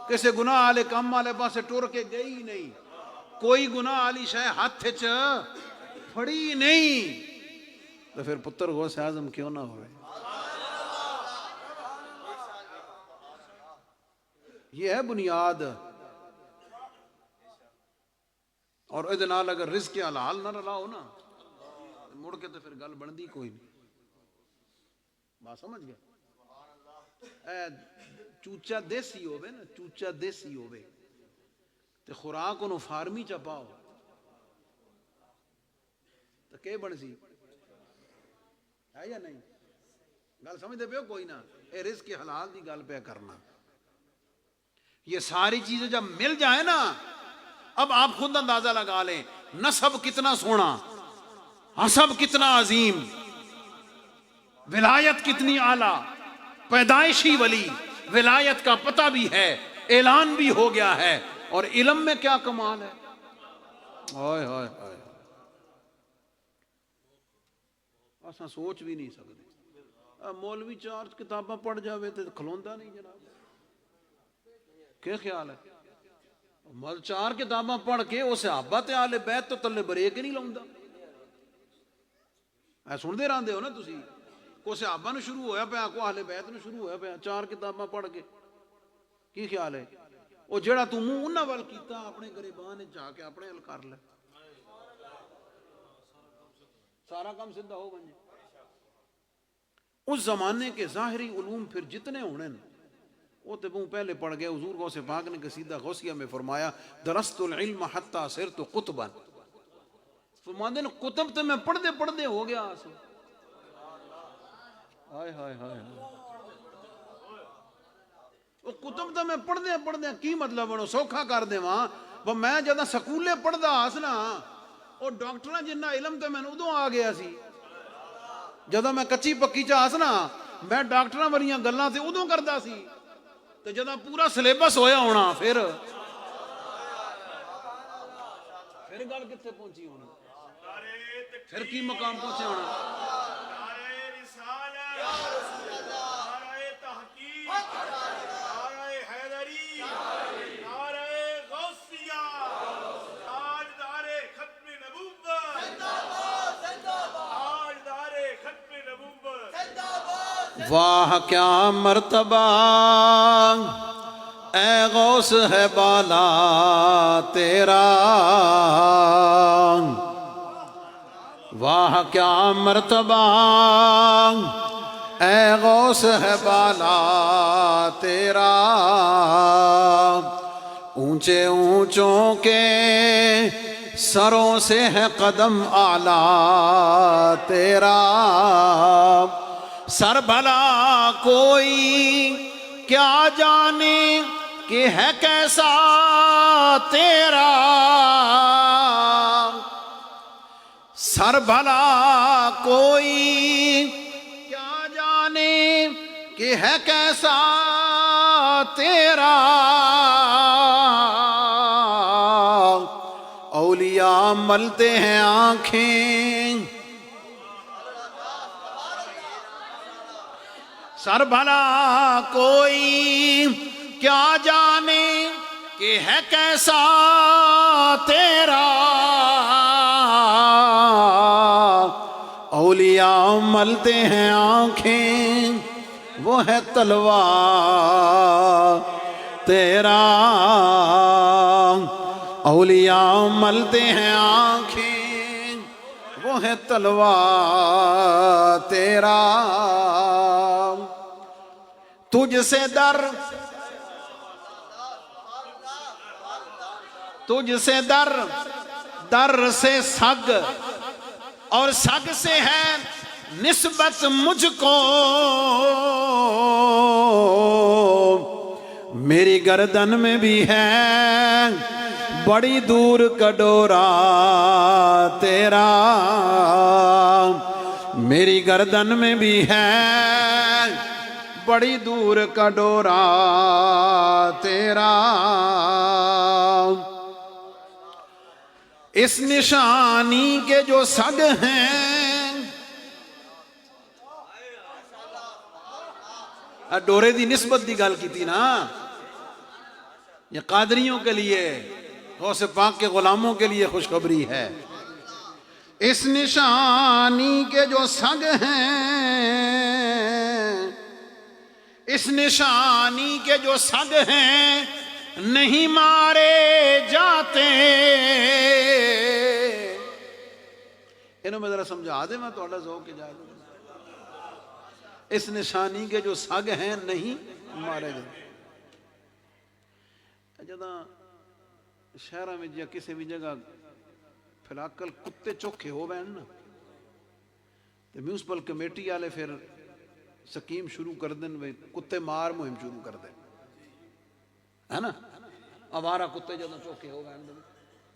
کسے گناہ والے کام والے پاسے ٹر کے گئی نہیں، کوئی گناہ والی شے ہاتھ چ پھڑی نہیں، تو پھر پتر غوث اعظم کیوں نہ ہوئے؟ یہ ہے بنیاد. اور ادھے نال اگر رزق حلال نہ رلاؤ نا مڑ کے تو پھر گل بندی کوئی نہیں. بات سمجھ گیا؟ اے چوچا دیسی ہوئے نا، چوچا دیسی ہوئے تے خوراک انہوں فارمی چا پاؤ تو کہ بن سی ہے یا نہیں؟ گل سمجھ دے پہ ہو کوئی نہ؟ اے رزق حلال دی گل پہ کرنا. یہ ساری چیزیں جب مل جائیں نا، اب آپ خود اندازہ لگا لیں نسب کتنا سونا، حسب کتنا عظیم، ولایت کتنی اعلیٰ، پیدائشی ولی، ولایت کا پتہ بھی ہے، اعلان بھی ہو گیا ہے، اور علم میں کیا کمال ہے. ہائے ہائے ہائے، اساں سوچ بھی نہیں سکتے. مولوی 4 کتاباں پڑھ جاوے تو کھلوندا نہیں جناب. کیا خیال ہے؟ 4 کتاباں پڑھ کے وہ صحابہ تے اہل بیت تو تلے بریک نہیں لاؤندا. اے سن دے رہندے ہو نا تسی، کو صحابہ نو شروع ہویا پیا، کو اہل بیت نو شروع ہویا پیا 4 کتاباں پڑھ کے. کی خیال ہے؟ وہ جڑا تو منہ انہاں ول کیتا اپنے گریبان جا کے اپنے حل کر لے، سارا کام سیدھا ہو بن جائے. اس زمانے کے ظاہری علوم پھر جتنے ہونے وہ تو پہلے پڑھ گئے. حضور غوث پاک نے قصیدہ غوثیہ میں فرمایا درست العلم حتی صرت قطبا، فرماندے نے کتب تے میں پڑھ دے ہو گیا. ہائے ہائے ہائے، وہ کتب تے میں پڑھ دے کی مطلب بنو سوکھا کر دے وہاں. وہ میں جدہ سکولے پڑھ دا آسنا اور ڈاکٹرہ جنہ علم تے میں ادوں آ گیا سی. جدہ میں کچی پکی چاہ آسنا میں ڈاکٹرہ وریاں گلاں تے ادوں کردہ سی. تو جدہ پورا سلیبس ہویا ہونا پھر گل کتے پہنچی ہونا، پھر کی مقام پہنچے ہونا. واہ کیا مرتبہ اے غوث ہے بالا تیرا، واہ کیا مرتبہ اے غوث ہے بالا تیرا. اونچے اونچوں کے سروں سے ہے قدم اعلیٰ تیرا. سر بھلا کوئی کیا جانے کہ ہے کیسا تیرا، سر بھلا کوئی کیا جانے کہ ہے کیسا تیرا. اولیاء ملتے ہیں آنکھیں، سر بھلا کوئی کیا جانے کہ ہے کیسا تیرا. اولیاء ملتے ہیں آنکھیں وہ ہے تلوار تیرا. اولیاء ملتے ہیں آنکھیں وہ ہے تلوار تیرا. تجھ سے در سے سگ، اور سگ سے ہے نسبت مجھ کو. میری گردن میں بھی ہے بڑی دور کا ڈورا تیرا. میری گردن میں بھی ہے بڑی دور کا ڈورا تیرا. اس نشانی کے جو سگ ہیں، ڈورے دی نسبت دی گل کی تھی نا، یہ قادریوں کے لیے، غوث پاک کے غلاموں کے لیے خوشخبری ہے. اس نشانی کے جو سگ ہیں، اس نشانی کے جو سگ ہیں نہیں مارے جاتے. انہوں میں ذرا سمجھا دے میں تو ذوق کے جائے اس نشانی کے جو سگ ہیں نہیں مارے گئے. جداں شہرہ میں یا کسی بھی جگہ فلاکل کتے چوکھے ہو بین نا تو میونسپل کمیٹی والے پھر سکیم شروع کر دیں بھائی کتے مار مہم شروع کر دیں ہے نا. آوارہ کتے جداں چوکھے ہو بین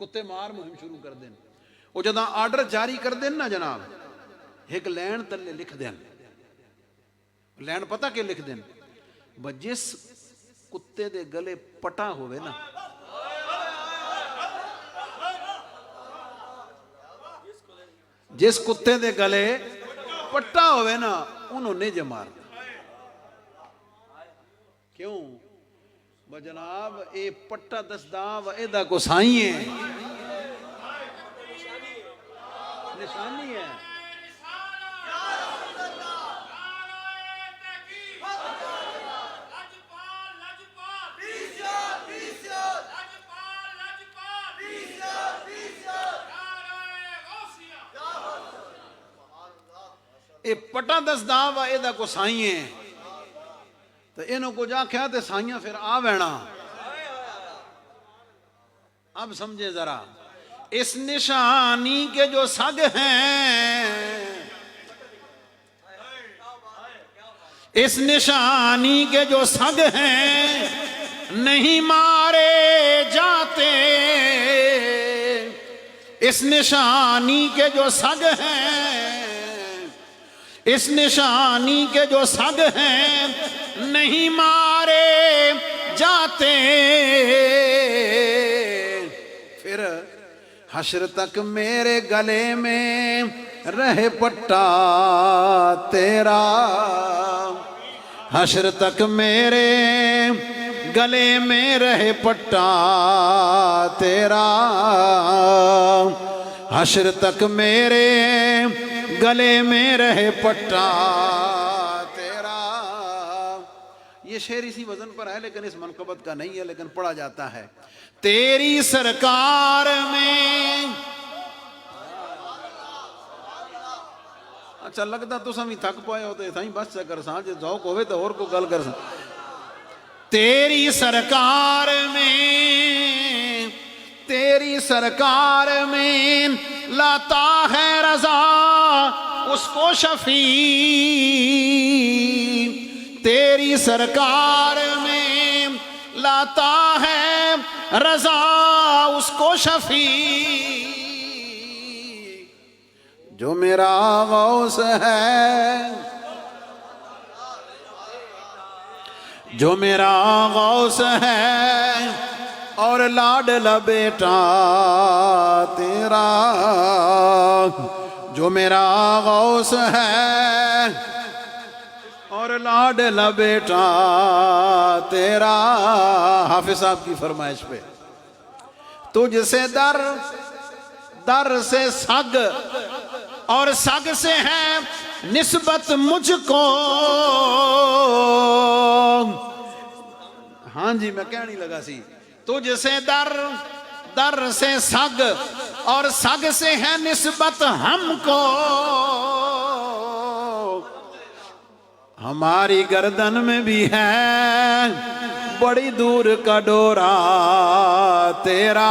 کتے مار مہم شروع کر دیں. وہ جداں آرڈر جاری کر دیں نا جناب ایک لین تلے لکھ دیں. لین پتہ کہ لکھ دیں جس کتے دے گلے پٹا ہوئے نا جس کتے دے گلے پٹا ہوئے نا انہوں نے جے مارنا. کیوں جناب اے پٹا دسداں و ایدہ کو سائیں نشانی ہے. اے پٹا دسداں و ایدہ کو سائیں تو انہوں کو جا کیا تے سائیاں پھر آوینا. اب سمجھے ذرا اس نشانی کے جو سگ ہیں اس نشانی کے جو سگ ہیں نہیں مارے جاتے. اس نشانی کے جو سگ ہیں اس نشانی کے جو سگ ہیں نہیں مارے جاتے. پھر حشر تک میرے گلے میں رہے پٹا تیرا. حشر تک میرے گلے میں رہے پٹا تیرا. حشر تک میرے گلے میں رہے پٹا تیرا. یہ شعر اسی وزن پر ہے لیکن اس منقبت کا نہیں ہے لیکن پڑھا جاتا ہے. تیری سرکار میں اچھا لگتا تو سمی تھک پائے ہوتے تھائیں بس سے کر ساں جے ذوق ہوئے تو اور کو گل کر ساں. تیری سرکار میں تیری سرکار میں لاتا ہے رضا اس کو شفیع. تیری سرکار میں لاتا ہے رضا اس کو شفیع. جو میرا غوث ہے جو میرا غوث ہے اور لاڈلا بیٹا تیرا. جو میرا غوث ہے اور لاڈلا بیٹا تیرا. حافظ صاحب کی فرمائش پہ تجھ سے در سے سگ اور سگ سے ہے نسبت مجھ کو. ہاں جی میں کہنے لگا سی تجھ سے در سے سگ اور سگ سے ہے نسبت ہم کو. ہماری گردن میں بھی ہے بڑی دور کا ڈورا تیرا.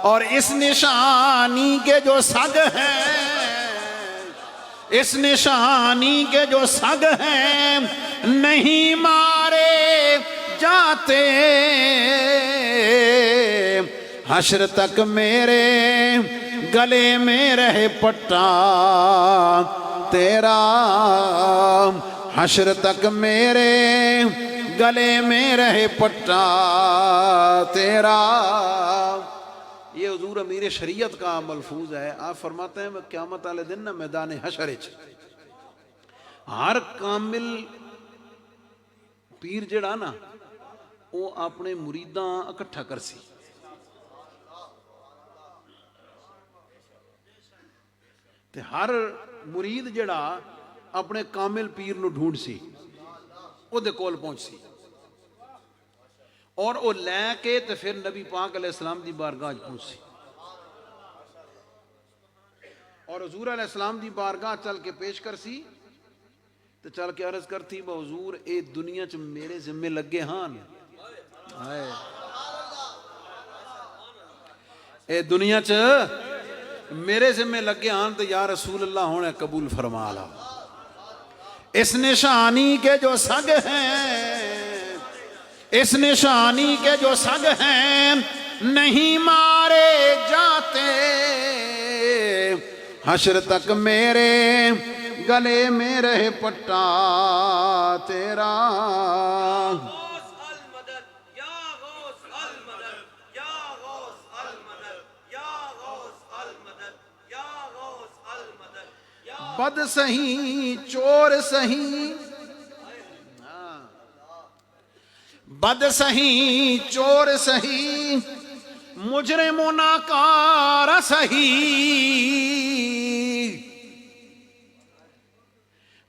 اور اس نشانی کے جو سگ ہیں اس نشانی کے جو سگ ہیں نہیں مارے جاتے. حشر تک میرے گلے میں رہے پٹا تیرا. حشر تک میرے گلے میں رہے پٹا تیرا. یہ حضور امیر شریعت کا ملفوظ ہے. آپ فرماتے ہیں میں قیامت والے دن نا میدان حشر ہر کامل پیر جڑا نا وہ اپنے مریداں اکٹھا کر سی. تے ہر مرید جڑا اپنے کامل پیر نو ڈھونڈ سی او دے کول پہنچ سی اور او لے کے تے پھر نبی پاک علیہ السلام دی بارگاہ پہنچ سی. اور حضور علیہ السلام دی بارگاہ چل کے پیش کر سی تو چل کے عرض کرتی با حضور اے دنیا چ میرے ذمے لگے ہان ہائے اے دنیا چ میرے ذمے لگے ہان تو یا رسول اللہ ہونے قبول فرما لا اس نشانی کے جو سگ ہیں اس نشانی کے جو سگ ہیں نہیں مارے جاتے حشر تک میرے گلے میں رہے پٹا تیرا بد سہی چور سہی بد سہی چور سہی مجرم و ناکار سہی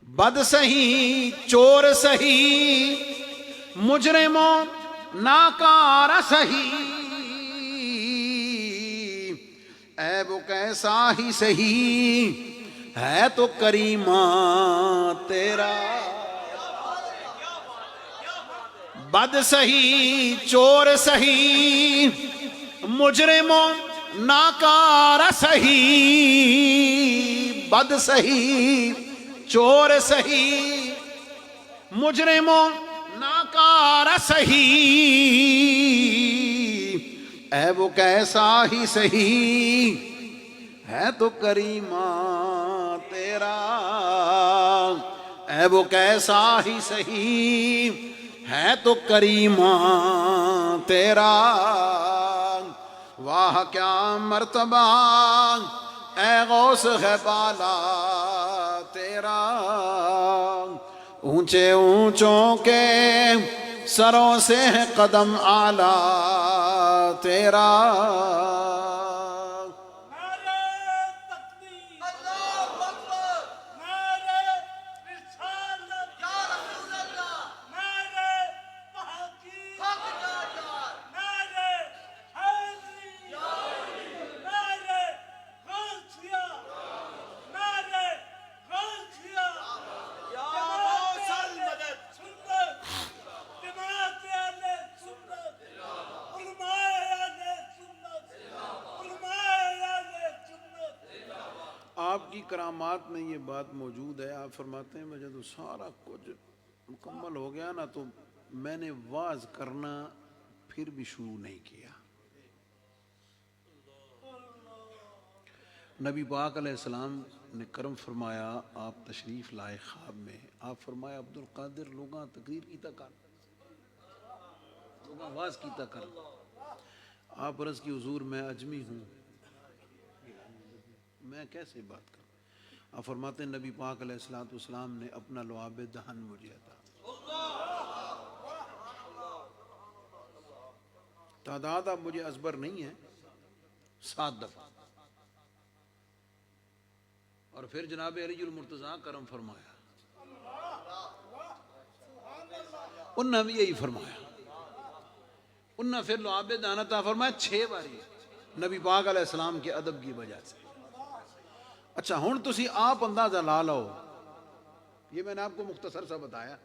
بد سہی چور سہی مجرم و ناکار سہی عیب کیسا ہی سہی ہے تو کریمہ تیرا بد سہی چور سہی مجرم و ناکار سہی بد سہی چور سہی مجرم و ناکار سہی اے وہ کیسا ہی سہی ہے تو کریمہ تیرا اے وہ کیسا ہی سہی ہے تو کریمہ تیرا واہ کیا مرتبہ اے غوث ہے بالا تیرا اونچے اونچوں کے سروں سے ہے قدم اعلیٰ تیرا آپ کی کرامات میں یہ بات موجود ہے. آپ فرماتے ہیں مجھے تو سارا کچھ مکمل ہو گیا نا تو میں نے واز کرنا پھر بھی شروع نہیں کیا. نبی پاک علیہ السلام نے کرم فرمایا, آپ تشریف لائے خواب میں. آپ فرمایا عبد القادر لوگاں تقریر کیتا کر, لوگاں واز کیتا کر. آپ عرض کی حضور میں اجمی ہوں, میں کیسے بات کروں. آپ فرماتے ہیں نبی پاک علیہ السلام نے اپنا لعاب دہن مجھے عطا. تعداد اب مجھے ازبر نہیں ہے, 7 دفعہ. اور پھر جناب علی المرتضیٰ کرم فرمایا, انہوں نے بھی یہی فرمایا. انہوں نے پھر لعاب دہن عطا فرمایا 6 باری نبی پاک علیہ السلام کے ادب کی وجہ سے. اچھا ہوں تسی آپ اندازہ لا لو, یہ میں نے آپ کو مختصر سا بتایا.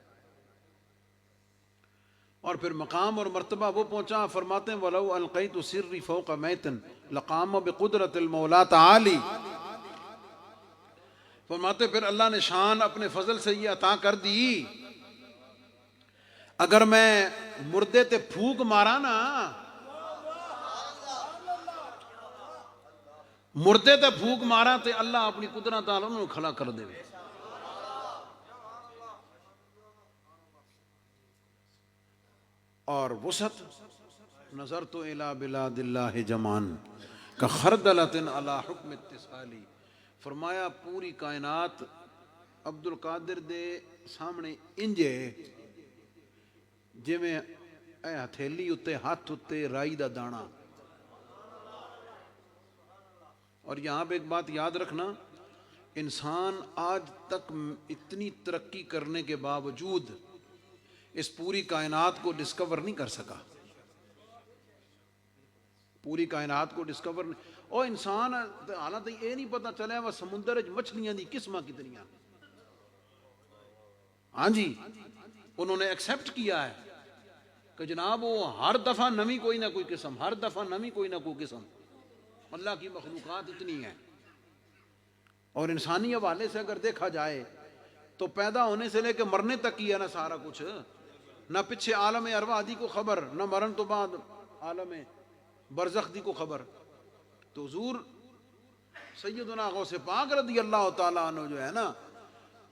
اور پھر مقام اور مرتبہ وہ پہنچا. فرماتے ہیں وَلَوْ أَلْقَيْتُ سِرِّ فَوْقَ مَيْتٍ لَقَامَ بِقُدْرَةِ الْمَوْلَى تَعَالِي. فرماتے پھر اللہ نے شان اپنے فضل سے یہ عطا کر دی, اگر میں مردے تے پھوک مارا نا, مردے تے پھوک مارا تے اللہ اپنی قدرت تعالیٰ انہوں کھلا کر دے. اور وسعت نظرت الی بلاد اللہ جمان کخردلۃ علی حکم اتصالی. فرمایا پوری کائنات عبد القادر دے سامنے انجے جی میں اے ہتھیلی اتے ہاتھ اتے رائی دا دانا. اور یہاں پہ ایک بات یاد رکھنا, انسان آج تک اتنی ترقی کرنے کے باوجود اس پوری کائنات کو ڈسکور نہیں کر سکا. پوری کائنات کو ڈسکور اور انسان حالانکہ یہ نہیں پتا چلے وہ سمندر مچھلیاں دی قسمیں کتنی. ہاں جی انہوں نے ایکسیپٹ کیا ہے کہ جناب وہ ہر دفعہ نمی کوئی نہ کوئی قسم، ہر دفعہ نمی کوئی نہ کوئی قسم. اللہ کی مخلوقات اتنی ہیں. اور انسانی حوالے سے اگر دیکھا جائے تو پیدا ہونے سے لے کے مرنے تک ہی ہے نا سارا کچھ. نہ پیچھے عالم ارواح دی کو خبر، نہ مرن تو بعد عالم برزخ دی کو خبر. تو حضور سیدنا غوث پاک رضی اللہ تعالیٰ عنہ جو ہے نا،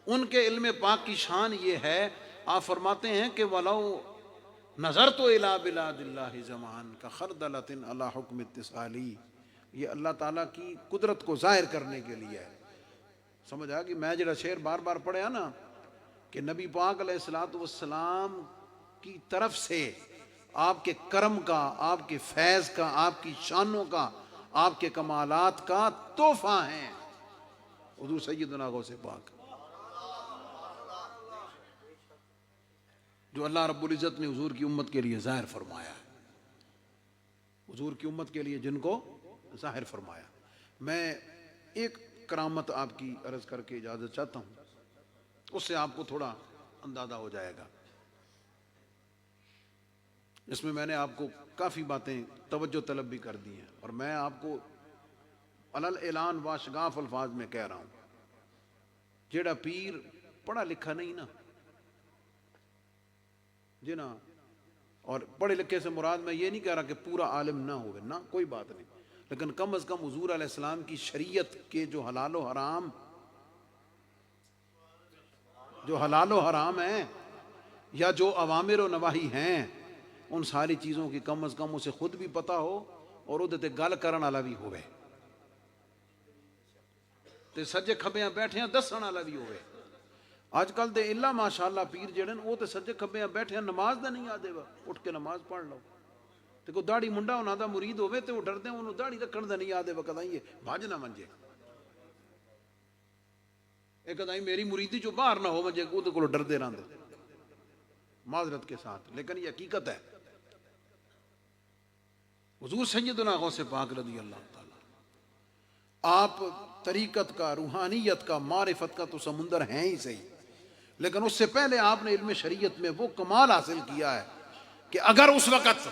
ان کے علم پاک کی شان یہ ہے، آپ فرماتے ہیں کہ وَلَوْ نَظَرْتُ إِلَىٰ بِلَادِ اللَّهِ زَمَانٍ كَخَرْدَلَةٍ عَلَىٰ حُكْمِ التِّصَالِ. یہ اللہ تعالیٰ کی قدرت کو ظاہر کرنے کے لیے ہے. سمجھ آیا کہ میں جڑا شعر بار بار پڑھیا نا کہ نبی پاک علیہ الصلوۃ والسلام کی طرف سے آپ کے کرم کا، آپ کے فیض کا، آپ کی شانوں کا، آپ کے کمالات کا تحفہ ہیں حضور سیدنا غوث پاک، جو اللہ رب العزت نے حضور کی امت کے لیے ظاہر فرمایا ہے، حضور کی امت کے لیے جن کو ظاہر فرمایا. میں ایک کرامت آپ کی عرض کر کے اجازت چاہتا ہوں، اس سے آپ کو تھوڑا اندازہ ہو جائے گا. اس میں میں نے آپ کو کافی باتیں توجہ طلب بھی کر دی ہیں، اور میں آپ کو علل اعلان واشگاف الفاظ میں کہہ رہا ہوں. جیڑا پیر پڑھا لکھا نہیں نا جی نا، اور پڑھے لکھے سے مراد میں یہ نہیں کہہ رہا کہ پورا عالم نہ ہوگا، نہ کوئی بات نہیں، لیکن کم از کم حضور علیہ السلام کی شریعت کے جو حلال و حرام ہیں یا جو اوامر و نواہی ہیں، ان ساری چیزوں کی کم از کم اسے خود بھی پتہ ہو اور وہ تے گل کرن والا بھی ہوئے، تے سجے کھبیاں بیٹھے دسن والا بھی ہوئے. اج کل دے اللہ ماشاءاللہ پیر جڑے وہ تے سجے کھبیاں بیٹھے نماز دا نہیں آدے وا، اٹھ کے نماز پڑھ لو. تے کوئی داڑھی منڈا انہاں دا مرید ہوئے تے وہ ڈردے انہوں داڑھی رکھن دا نہیں آدے وا، کدائیں یہ بھاج نہ منجے، ایک کدائیں میری مریدی جو باہر نہ ہو منجے کو تے کولو ڈردے رہندے معذرت کے ساتھ، لیکن یہ حقیقت ہے. حضور سیدنا غوث پاک رضی اللہ تعالیٰ، آپ طریقت کا، روحانیت کا، معرفت کا تو سمندر ہیں ہی صحیح، لیکن اس سے پہلے آپ نے علم شریعت میں وہ کمال حاصل کیا ہے کہ اگر اس وقت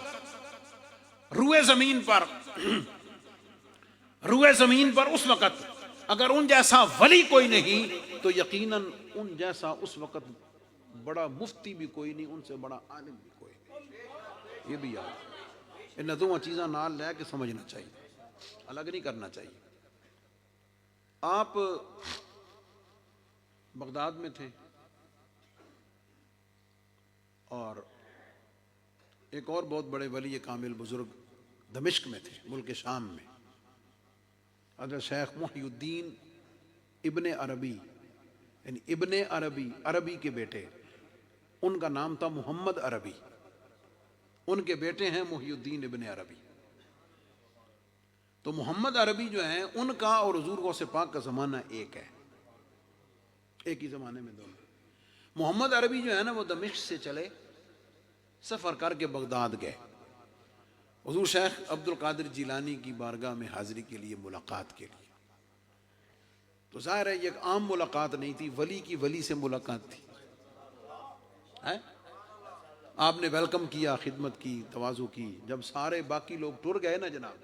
روئے زمین پر اس وقت اگر ان جیسا ولی کوئی نہیں تو یقیناً ان جیسا اس وقت بڑا مفتی بھی کوئی نہیں، ان سے بڑا عالم بھی کوئی نہیں. یہ بھی یاد، ان دونوں چیزاں نال لے کے سمجھنا چاہیے، الگ نہیں کرنا چاہیے. آپ بغداد میں تھے اور ایک اور بہت بڑے ولی کامل بزرگ دمشق میں تھے، ملک شام میں، حضرت شیخ محی الدین ابن عربی، یعنی ابن عربی، عربی کے بیٹے. ان کا نام تھا محمد عربی، ان کے بیٹے ہیں محی الدین ابن عربی. تو محمد عربی جو ہیں ان کا اور حضور غوث پاک کا زمانہ ایک ہے، ایک ہی زمانے میں دونوں. محمد عربی جو ہے نا وہ دمشق سے چلے، سفر کر کے بغداد گئے، حضور شیخ عبد القادر جیلانی کی بارگاہ میں حاضری کے لیے، ملاقات کے لیے. تو ظاہر ہے یہ ایک عام ملاقات نہیں تھی، ولی کی ولی سے ملاقات تھی. آپ نے ویلکم کیا، خدمت کی، تواضع کی. جب سارے باقی لوگ ٹر گئے نا جناب،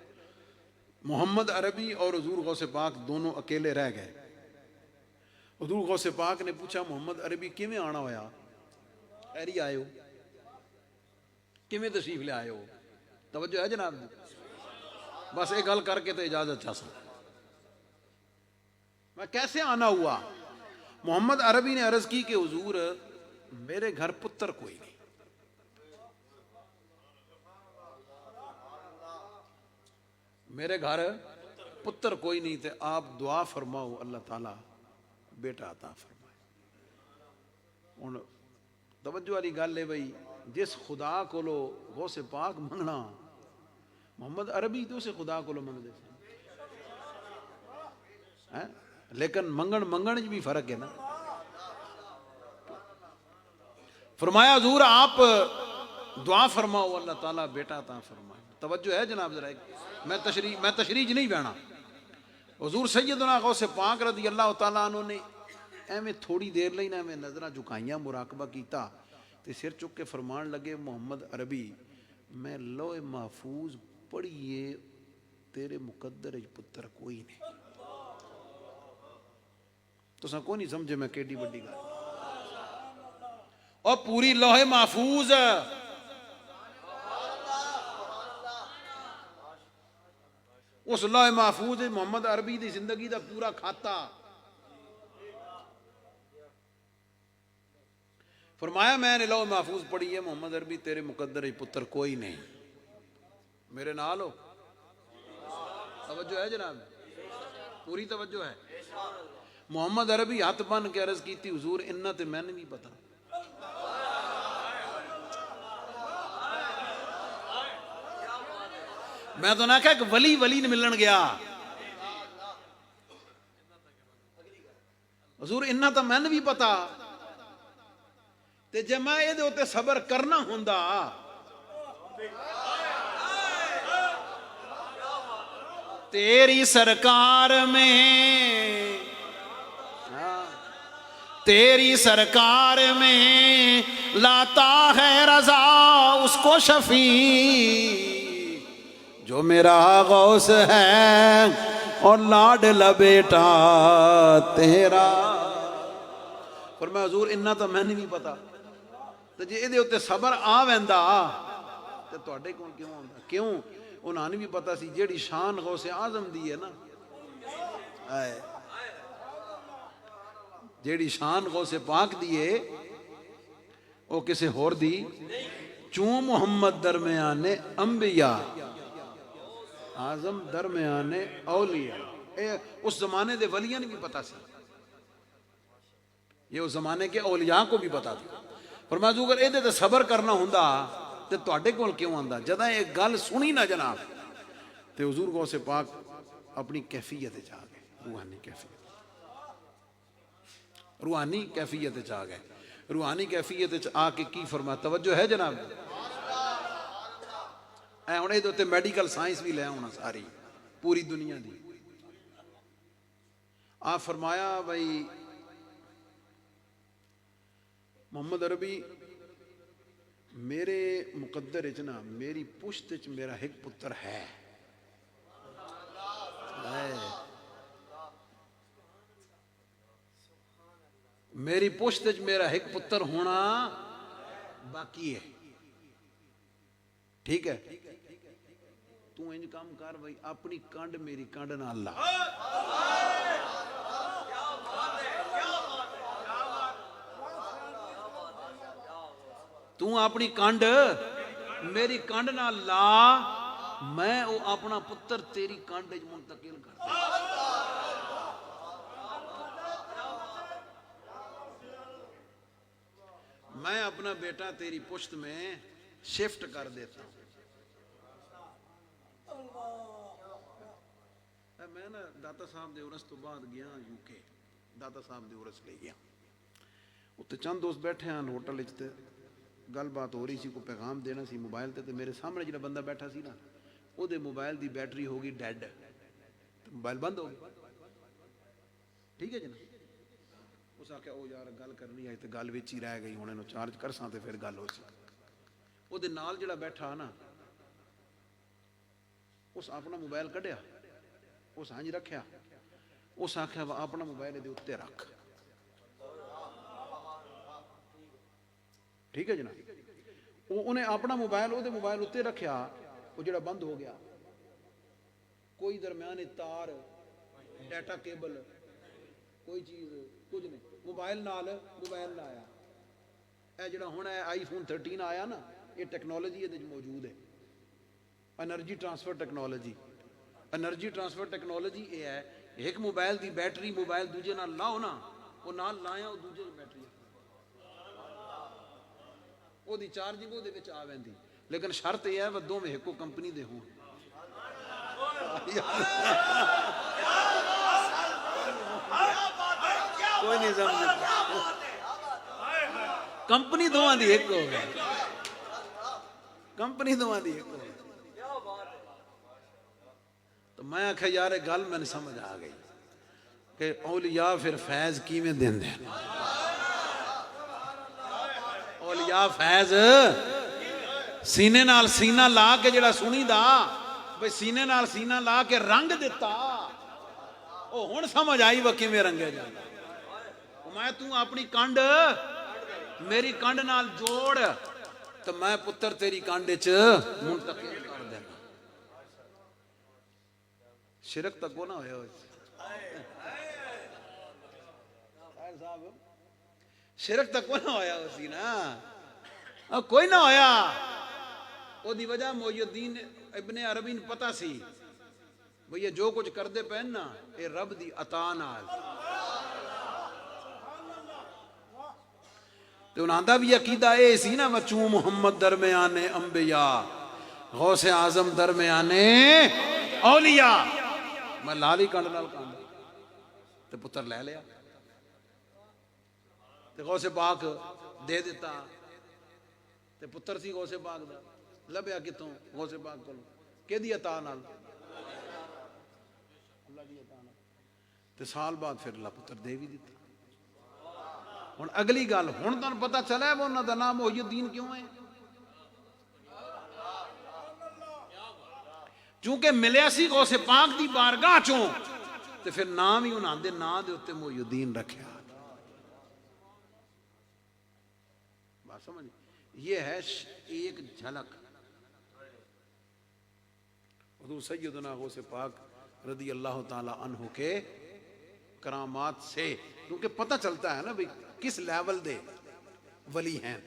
محمد عربی اور حضور غوث پاک دونوں اکیلے رہ گئے. حضور غوث پاک نے پوچھا محمد عربی کیویں آنا ہویا، خیری آئے ہو، کیویں تشریف لے آئے ہو؟ توجہ ہے جناب؟ بس ایک گل کر کے تو اجازت چاہ سکتا، میں کیسے آنا ہوا؟ محمد عربی نے عرض کی کہ حضور میرے گھر پتر کوئی نہیں، میرے گھر پتر کوئی نہیں تھے، آپ دعا فرماؤ اللہ تعالیٰ بیٹا عطا فرمائے. ہن توجہ والی گل ہے بھائی، جس خدا کو لو غوث پاک منگنا، محمد عربی تو اسے خدا کو لو منگتے ہیں، لیکن منگن بھی فرق ہے نا. فرمایا حضور آپ دعا فرماؤ اللہ تعالیٰ بیٹا عطا فرمائے. توجہ ہے جناب ذرا. میں تشریح نہیں بینا. حضور سیدنا غوث پاک رضی اللہ تعالیٰ عنہ نے ایویں تھوڑی دیر لئی نہ ایویں نظراں جھکائیاں مراقبہ کیتا تے سر چک کے فرمان لگے محمد عربی میں لوح محفوظ پڑھیے تیرے مقدر وچ پتر کوئی نہیں. تساں کوئی نہیں سمجھے میں کیڈی بڑی گل. اور پوری لوح محفوظ اس لوح محفوظ محمد عربی دی زندگی دا پورا کھاتا. فرمایا میں نے لوح محفوظ پڑھی ہے محمد عربی تیرے مقدر پتر کوئی نہیں. میرے نال ہو. توجہ ہے جناب, پوری توجہ ہے. محمد عربی ہاتھ بن کے عرض کیتی حضور انہاں تے میں نہیں پتا. میں تو نہ کہا کہ ولی نے ملن گیا. حضور انہاں تو میں بھی پتا تے جے میں اے دے اوتے صبر کرنا ہوندا تیری سرکار میں تیری سرکار میں لاتا ہے رضا اس کو شفیع جو میرا غوث ہے اور لاڈلا بیٹا تیرا. فرمایا حضور انہاں تو میں نہیں پتا تے جے اے تے صبر آ ویندا تے تواڈے کول کیوں آندا. کیوں انہاں نے بھی پتا سی جیڑی شان غوث اعظم دی ہے نا جیڑی شان غوث پاک دی ہے او کسے ہور دی. چوں محمد درمیانے انبیاء اعظم درمیانے اولیاء. اس زمانے دے ولیاں نے بھی پتا سی. یہ اس زمانے کے اولیاء کو بھی پتا تھا. فرمایا جو اگر اے تے صبر کرنا ہوندا تے تواڈے کول کیوں آندا. جداں ایک گل سنی نا جناب تے حضور غوث پاک اپنی کیفیت وچ آ گئے. روحانی کیفیت وچ آ گئے. روحانی کیفیت وچ آ کے کی فرمایا. توجہ ہے جناب. اے ہن اے تے میڈیکل سائنس بھی لے ہونا ساری پوری دنیا دی. آپ فرمایا بھائی محمد عربی میرے مقدر وچ نا میری پشت وچ میرا ایک پتر ہے. میری پشت وچ میرا ایک پتر ہونا باقی ہے. ٹھیک ہے تو انج کام کر بھائی اپنی کنڈ میری کنڈ نال لا. تو اپنی کنڈ میری کنڈ نال لا میں او اپنا پتر تیری کنڈ وچ منتقل کر دوں. میں اپنا بیٹا تیری پشت میں شفٹ کر دیتا ہوں. میں نا داتا صاحب دے عرس تو بعد گیا یو کے. داتا صاحب دے عرس لے گیا. اتنے چند دوست بیٹھے ہیں ہوٹل تے گل بات ہو رہی سی. کوئی پیغام دینا سی موبائل تے میرے سامنے جڑا بندہ بیٹھا سی نا او دے موبائل دی بیٹری ہو گئی ڈیڈ. موبائل بند ہو گیا. ٹھیک ہے جناب. اس آخیا او یار گل کرنی ہے تے گل وچ ہی رہ گئی. ہن اینو چارج کرساں تے پھر گل ہو سی. او دے نال جڑا بیٹھا نا اس اپنا موبائل کڈیا اس ہنج رکھیا. اس آخیا اپنا موبائل دے اتنے رکھ. ٹھیک ہے جناب. انہیں اپنا موبائل وہ موبائل اتنے رکھیا. وہ جڑا بند ہو گیا. کوئی درمیان تار ڈیٹا کیبل کوئی چیز کچھ نہیں. موبائل نال موبائل لایا. اے جڑا ہن آئی فون 13 آیا نا یہ ٹیکنالوجی یہ موجود ہے. Energy transfer technology. Energy transfer technology یہ ہے ایک موبائل دی بیٹری موبائل دوجے نال لاؤ نا وہ نال لایا وہ دوجے دی بیٹری وہ دی چارجنگ وہ دے وچ آ ویندی. لیکن شرط یہ ہے وہ دوویں ایکو کمپنی دے ہون. کوئی نہیں سمجھ. کمپنی دونوں دی ایک ہو گئی. کمپنی دوا دی ایک تو میں آخیا یار گل میں سمجھ آ گئی کہ اولیاء پھر فیض کیویں دین دے اولیاء فیض سینے نال سینہ لا کے جڑا سنی دا بھئی سینے نال سینہ لا کے رنگ دیتا او ہن سمجھ آئی وہ کیویں رنگے جاندے میں تو اپنی کنڈ میری کنڈ نال جوڑ تو میں پتر تیری کنڈ وچ منتقل کر دینا شرک تک کو نہ ہویا شرک تک کو نہ ہویا اسی نا کوئی نہ ہویا او دی وجہ محی الدین ابن عربی نے پتہ سی بھئی یہ جو کچھ کر دے پہن نا اے رب دی عطا نال تو انہاں دا بھی عقیدہ اے سی نا بچوں محمد درمیان انبیاء غوث اعظم درمیان اولیاء میں لالی کنڈ نال کانڈ تے پتر لے لیا تے غوث پاک دے دیتا تے پتر سی غوث پاک دا لبیا کتوں غوث پاک کو کہ دی عطا نال اللہ دی عطا نال تے سال بعد پھر اللہ پتر دے بھی دیتا ہن اگلی گل ہن تانوں پتہ چلا ہے وہ انہاں دا نام محی الدین کیوں ہے چونکہ ملیا سی غوث پاک دی بارگاہ چوں تے پھر نام ہی انہاں دے نام دے اوتے محی الدین رکھیا بات سمجھ یہ ہے ایک جھلک حضور سیدنا غوث پاک رضی اللہ تعالی عنہ کے کرامات سے کیونکہ پتہ چلتا ہے نا بھئی کس لیول دے ولی ہیں